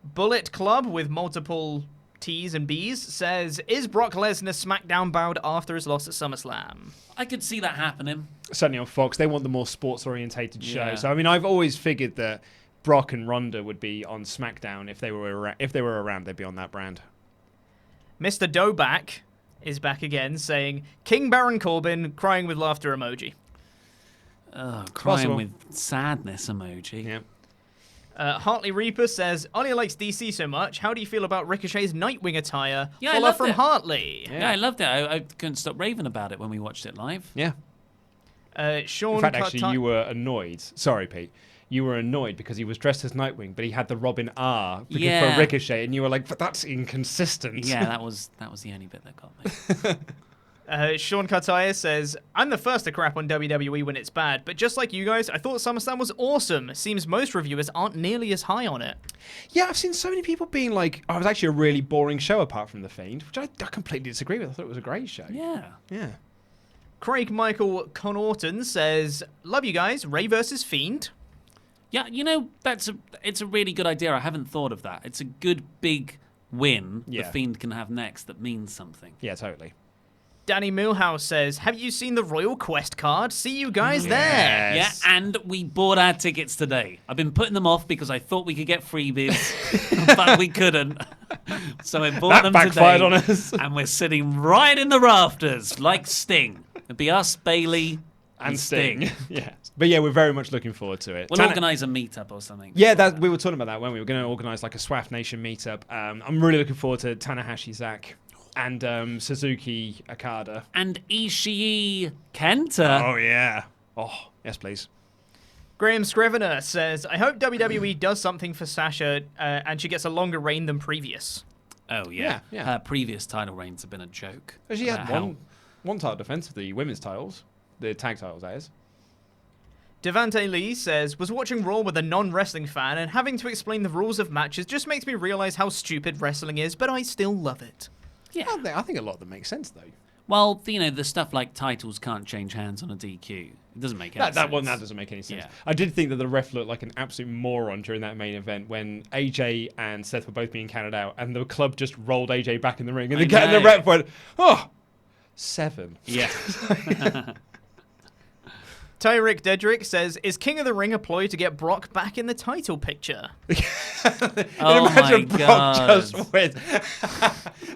Bullet Club with multiple T's and B's says, is Brock Lesnar SmackDown bound after his loss at SummerSlam? I could see that happening. Certainly on Fox, they want the more sports-orientated show. Yeah. So, I mean, I've always figured that Brock and Ronda would be on SmackDown if they were around. They'd be on that brand. Mr. Doback is back again saying, King Baron Corbin crying with laughter emoji. Oh, crying possible. with sadness emoji. Yeah. Hartley Reaper says, Ollie likes DC so much. How do you feel about Ricochet's Nightwing attire? Yeah, I Follow loved from it. Hartley. Yeah, I loved it. I couldn't stop raving about it when we watched it live. Yeah. Sean In fact, actually, Carti- you were annoyed. Sorry, Pete. You were annoyed because he was dressed as Nightwing, but he had the Robin R for Yeah. Ricochet, and you were like, but that's inconsistent. Yeah, that was the only bit that got me. Sean Cartier says, I'm the first to crap on WWE when it's bad, but just like you guys, I thought SummerSlam was awesome. Seems most reviewers aren't nearly as high on it. Yeah, I've seen so many people being like, oh, it was actually a really boring show apart from The Fiend, which I completely disagree with. I thought it was a great show. Yeah. Yeah. Craig Michael Connaughton says, love you guys, Ray versus Fiend. Yeah, it's a really good idea. I haven't thought of that. It's a good big win Yeah. the Fiend can have next that means something. Yeah, totally. Danny Milhouse says, have you seen the Royal Quest card? See you guys there. Yes. Yeah, and we bought our tickets today. I've been putting them off because I thought we could get freebies, but we couldn't. So I bought That them backfired today, on us. and we're sitting right in the rafters like Sting. It'd be us, Bailey, And Sting. Yeah. But yeah, we're very much looking forward to it. We'll organise a meetup or something. Yeah, we were talking about that when we were going to organise like a SWAF Nation meetup. I'm really looking forward to Tanahashi Zach and Suzuki Okada. And Ishii Kenta. Oh, yeah. Oh, yes, please. Graham Scrivener says, I hope WWE does something for Sasha and she gets a longer reign than previous. Oh, yeah. Yeah. Her previous title reigns have been a joke. She had about how- one title defense of the women's titles, the tag titles, that is. Devante Lee says, was watching Raw with a non-wrestling fan and having to explain the rules of matches just makes me realize how stupid wrestling is, but I still love it. Yeah. I think a lot of them make sense, though. Well, the stuff like titles can't change hands on a DQ. It doesn't make any sense. That doesn't make any sense. Yeah. I did think that the ref looked like an absolute moron during that main event when AJ and Seth were both being counted out, and the club just rolled AJ back in the ring, and the ref went, 7. Yeah. Tyrick Dedrick says, is King of the Ring a ploy to get Brock back in the title picture? Oh my God. Just wins.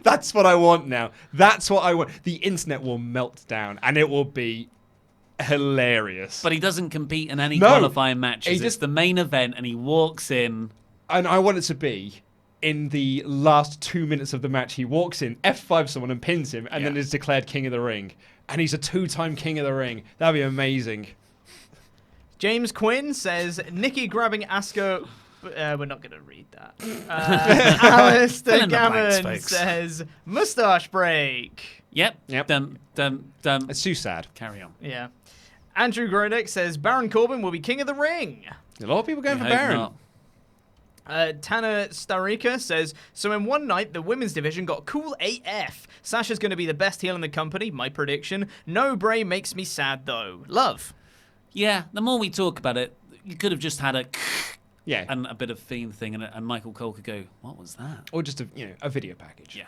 That's what I want now. That's what I want. The internet will melt down, and it will be hilarious. But he doesn't compete in any No. qualifying matches. He It's just- the main event, and he walks in. And I want it to be in the last 2 minutes of the match. He walks in, F5 someone and pins him, and then is declared King of the Ring. And he's a 2-time King of the Ring. That'd be amazing. James Quinn says, Nikki grabbing Asuka... we're not going to read that. Fill Alistair in the blanks, Gammon folks. says, mustache break. Yep. Yep. Dum. It's too sad. Carry on. Yeah. Andrew Grodek says, Baron Corbin will be King of the Ring. A lot of people going We for hope Baron. not. Tanner Starika says, so in one night, the women's division got cool AF. Sasha's going to be the best heel in the company, my prediction. No Bray makes me sad, though. Love. Yeah, the more we talk about it, you could have just had a Yeah. and a bit of theme thing, and Michael Cole could go, what was that? Or just a video package. Yeah.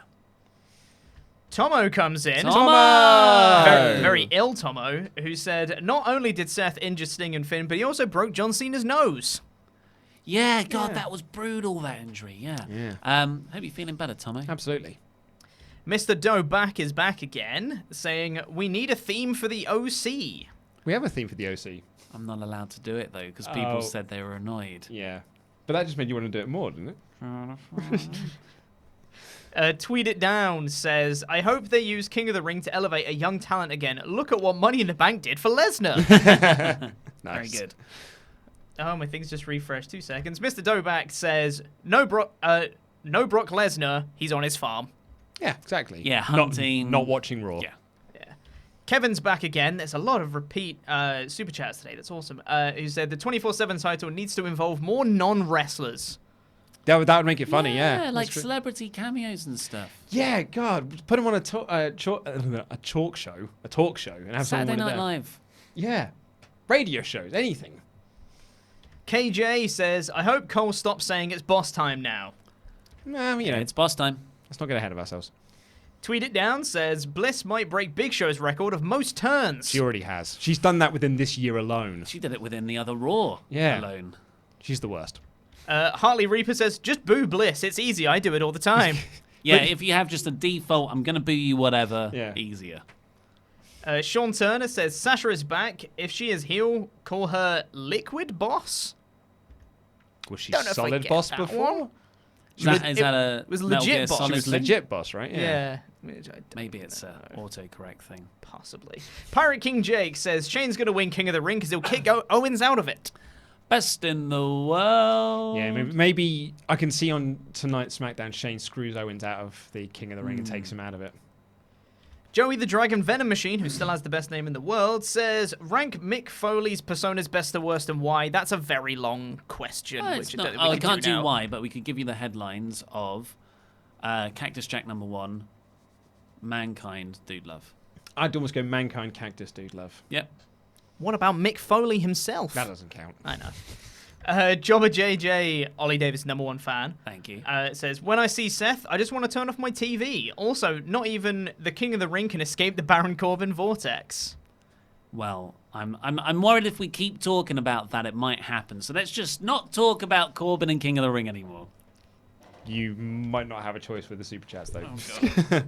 Tomo comes in. Tomo! Very, very ill Tomo, who said, not only did Seth injure Sting and Finn, but he also broke John Cena's nose. Yeah, God, that was brutal, that injury, yeah. Hope you're feeling better, Tomo. Absolutely. Mr. Doe Back is back again, saying, we need a theme for the OC. We have a theme for the OC. I'm not allowed to do it, though, because people said they were annoyed. Yeah. But that just made you want to do it more, didn't it? Tweet It Down says, I hope they use King of the Ring to elevate a young talent again. Look at what Money in the Bank did for Lesnar. Very Nice. good. Oh, my thing's just refreshed. 2 seconds. Mr. Doback says, no Brock Lesnar. He's on his farm. Yeah, exactly. Yeah, hunting. Not watching Raw. Yeah. Kevin's back again. There's a lot of repeat super chats today. That's awesome. Who said the 24/7 title needs to involve more non-wrestlers. That would make it funny, yeah. Yeah, like That's true. celebrity cameos and stuff. Yeah, God. Put him on a talk show, and have Saturday someone Night there. Live. Yeah. Radio shows, anything. KJ says, I hope Cole stops saying it's boss time now. Nah, It's boss time. let's not get ahead of ourselves. Tweet It Down says, Bliss might break Big Show's record of most turns. She already has. She's done that within this year alone. She did it within the other Raw alone. She's the worst. Hartley Reaper says, just boo Bliss. It's easy. I do it all the time. Yeah, if you have just a default, I'm going to boo you whatever, Yeah. easier. Sean Turner says, Sasha is back. If she is heel, call her Liquid Boss. Was she Don't know if I solid get boss that before? one. Is that a was Metal legit Gear boss. Solid She was thing? legit boss, right? Yeah. Maybe it's a autocorrect thing. Possibly. Pirate King Jake says, Shane's going to win King of the Ring because he'll kick Owens out of it. Best in the world. Yeah, maybe I can see on tonight's SmackDown Shane screws Owens out of the King of the Ring and takes him out of it. Joey the Dragon Venom Machine, who still has the best name in the world, says, rank Mick Foley's personas best to worst and why? That's a very long question. Oh, which it's not, we I could can't do now. why, but we could give you the headlines of Cactus Jack #1, Mankind, Dude Love. I'd almost go Mankind, Cactus, Dude Love. Yep. What about Mick Foley himself? That doesn't count. I know. Jobber JJ, Ollie Davis' #1 fan, Thank you. says, when I see Seth, I just want to turn off my TV. Also, not even the King of the Ring can escape the Baron Corbin vortex. Well, I'm worried if we keep talking about that, it might happen. So let's just not talk about Corbin and King of the Ring anymore. You might not have a choice with the Super Chats, though. Oh,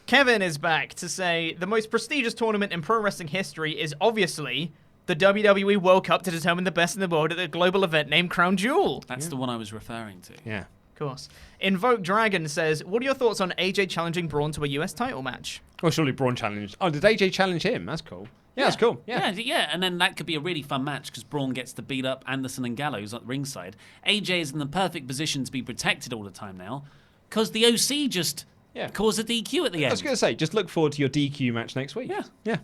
Kevin is back to say, the most prestigious tournament in pro wrestling history is obviously the WWE World Cup to determine the best in the world at a global event named Crown Jewel. That's the one I was referring to. Yeah. Of course. Invoke Dragon says, what are your thoughts on AJ challenging Braun to a US title match? Well, surely Braun challenged. Oh, did AJ challenge him? That's cool. Yeah, that's cool. Yeah. Yeah, and then that could be a really fun match because Braun gets to beat up Anderson and Gallows at ringside. AJ is in the perfect position to be protected all the time now. because the OC just caused a DQ at the end. I was going to say, just look forward to your DQ match next week. Yeah.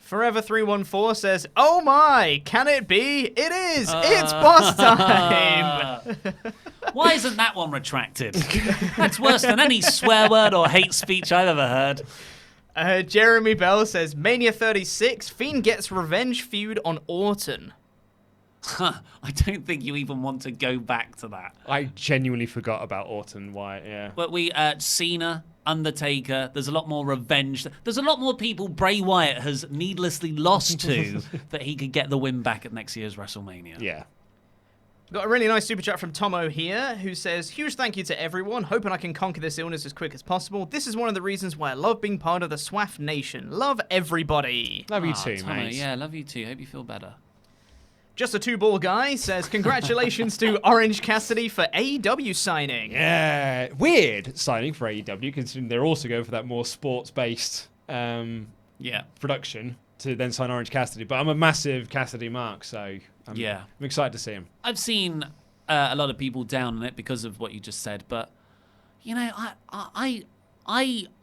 Forever314 says, "Oh my, can it be? It is. It's boss time." Why isn't that one retracted? That's worse than any swear word or hate speech I've ever heard. Jeremy Bell says, "Mania 36, Fiend gets revenge feud on Orton." I don't think you even want to go back to that. I genuinely forgot about Orton Wyatt, yeah. But Cena, Undertaker, there's a lot more revenge. There's a lot more people Bray Wyatt has needlessly lost to that he could get the win back at next year's WrestleMania. Yeah. Got a really nice super chat from Tomo here, who says, "Huge thank you to everyone. Hoping I can conquer this illness as quick as possible. This is one of the reasons why I love being part of the SWAF Nation. Love everybody." Love you too, Tomo, mate. Yeah, love you too. Hope you feel better. Just a two-ball guy says, "Congratulations to Orange Cassidy for AEW signing." Yeah. Weird signing for AEW, considering they're also going for that more sports-based production to then sign Orange Cassidy. But I'm a massive Cassidy mark, so I'm excited to see him. I've seen a lot of people down on it because of what you just said, but you know, I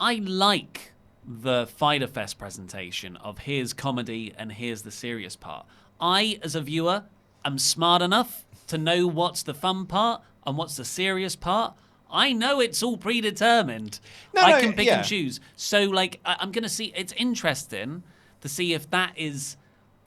like the Fighter Fest presentation of here's comedy and here's the serious part. I, as a viewer, am smart enough to know what's the fun part and what's the serious part. I know it's all predetermined. I can pick and choose. So, like, I'm going to see... It's interesting to see if that is...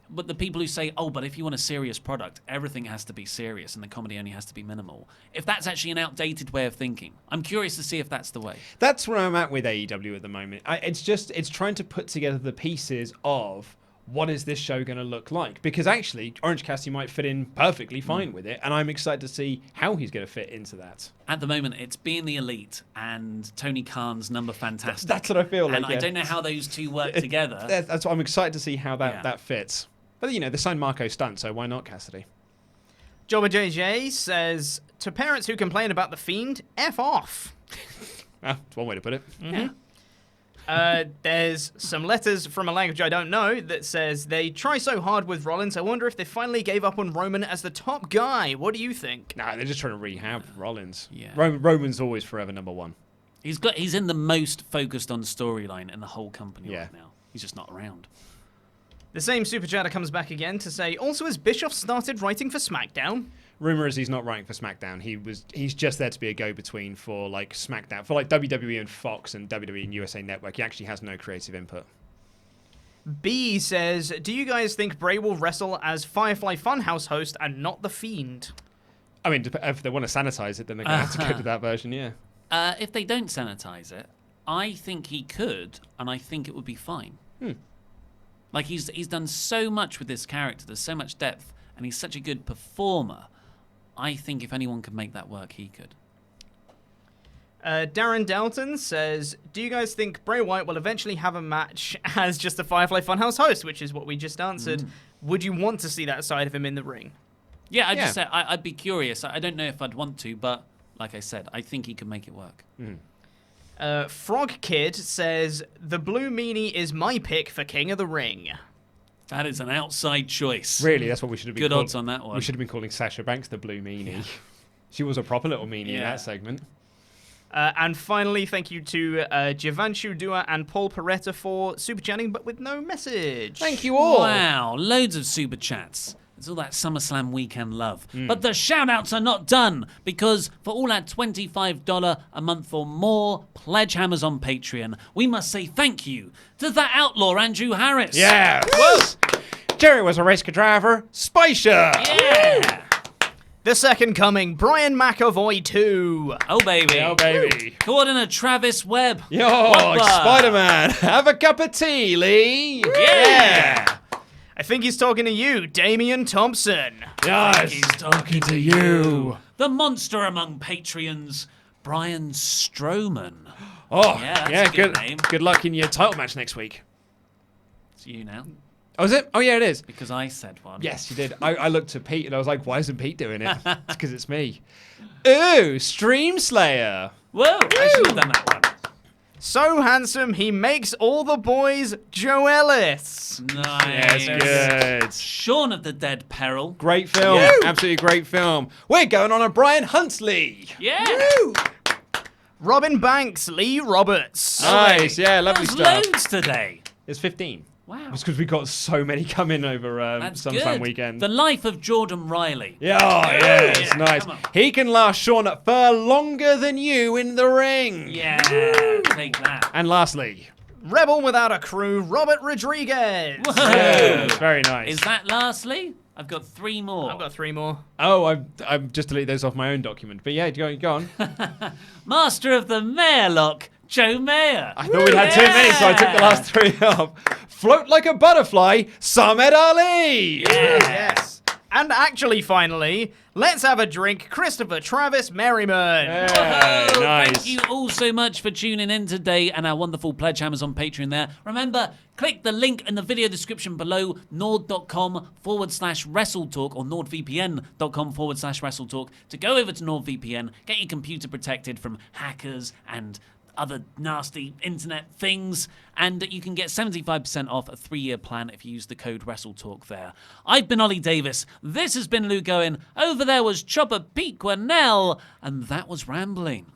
But the people who say, oh, but if you want a serious product, everything has to be serious and the comedy only has to be minimal. If that's actually an outdated way of thinking. I'm curious to see if that's the way. That's where I'm at with AEW at the moment. It's trying to put together the pieces of... what is this show going to look like? Because actually, Orange Cassidy might fit in perfectly fine with it, and I'm excited to see how he's going to fit into that. At the moment, it's being the Elite and Tony Khan's number fantastic. That's what I feel like. And I don't know how those two work together. That's what I'm excited to see how that fits. But, you know, they signed Marco Stunt, so why not Cassidy? Jobber JJ says, "To parents who complain about The Fiend, F off." That's one way to put it. Yeah. There's some letters from a language I don't know that says, "They try so hard with Rollins. I wonder if they finally gave up on Roman as the top guy. What do you think?" Nah, they're just trying to rehab Rollins. Yeah. Roman's always forever number one. He's in the most focused on storyline in the whole company right now. He's just not around. The same super chatter comes back again to say, "Also, has Bischoff started writing for SmackDown?" Rumor is he's not writing for SmackDown. He's just there to be a go-between for like SmackDown, for like WWE and Fox and WWE and USA Network. He actually has no creative input. B says, "Do you guys think Bray will wrestle as Firefly Funhouse host and not The Fiend?" I mean, if they want to sanitize it, then they're going to have to go to that version, yeah. If they don't sanitize it, I think he could, and I think it would be fine. Like, he's done so much with this character. There's so much depth, and he's such a good performer. I think if anyone could make that work, he could. Darren Dalton says, "Do you guys think Bray Wyatt will eventually have a match as just a Firefly Funhouse host?" Which is what we just answered. Would you want to see that side of him in the ring? Yeah, I just said I'd be curious. I don't know if I'd want to, but like I said, I think he could make it work. Frog Kid says, "The Blue Meanie is my pick for King of the Ring." That is an outside choice. Really, that's what we should have been Good odds on that one. We should have been calling Sasha Banks the Blue Meanie. She was a proper little meanie in that segment. And finally, thank you to Givanshu Dua and Paul Peretta for super chatting, but with no message. Thank you all. Wow, loads of super chats. It's all that SummerSlam weekend love. But the shout-outs are not done, because for all our $25 a month or more pledge hammers on Patreon, we must say thank you to the outlaw Andrew Harris. Yeah. Jerry was a race car driver. Spicer. Yeah. The Second Coming, Brian McAvoy 2. Oh, baby. Oh, baby. Coordinator Travis Webb. Yo, Whopper. Spider-Man. Have a cup of tea, Lee. Yeah. I think he's talking to you, Damian Thompson. Yes, He's talking to you. The monster among Patreons, Brian Strowman. Oh, Yeah, that's a good name. Good luck in your title match next week. It's you now, Oh, is it? Oh, yeah, it is. because I said one. Yes, you did. I looked to Pete and I was like, why isn't Pete doing it? It's because it's me. Ooh, Stream Slayer. Whoa, I should have done that one. So handsome, he makes all the boys Joe Ellis. Nice. Yes, good. Shaun of the Dead Peril. Great film. Absolutely great film. We're going on a Brian Huntley. Yeah. Woo! Robin Banks, Lee Roberts. Nice, yeah, lovely There's stuff. loads today. It's 15. Wow. It's because we got so many coming over That's sometime good. weekend. The life of Jordan Riley. Yeah, it's Yeah, nice. come on. He can last Sean for longer than you in the ring. Yeah, take that. And lastly, Rebel Without a Crew, Robert Rodriguez. Whoa. yes, very nice. Is that lastly? I've got 3 more. I've got 3 more. Oh, I've just deleted those off my own document. But yeah, go on. Master of the Mayorlock, Joe Mayer. I thought we'd had too many, so I took the last 3 off. Float like a butterfly, Samed Ali. Yes. And actually, finally, let's have a drink, Christopher Travis Merriman. Yeah, Whoa, nice. Thank you all so much for tuning in today and our wonderful pledge hammers on Patreon there. Remember, click the link in the video description below, nord.com/WrestleTalk or nordvpn.com/WrestleTalk to go over to NordVPN, get your computer protected from hackers and other nasty internet things, and you can get 75% off a 3-year plan if you use the code WrestleTalk there. I've been Ollie Davis, this has been Luke Owen, over there was Chopper Pete Quinnell, and that was Rambling.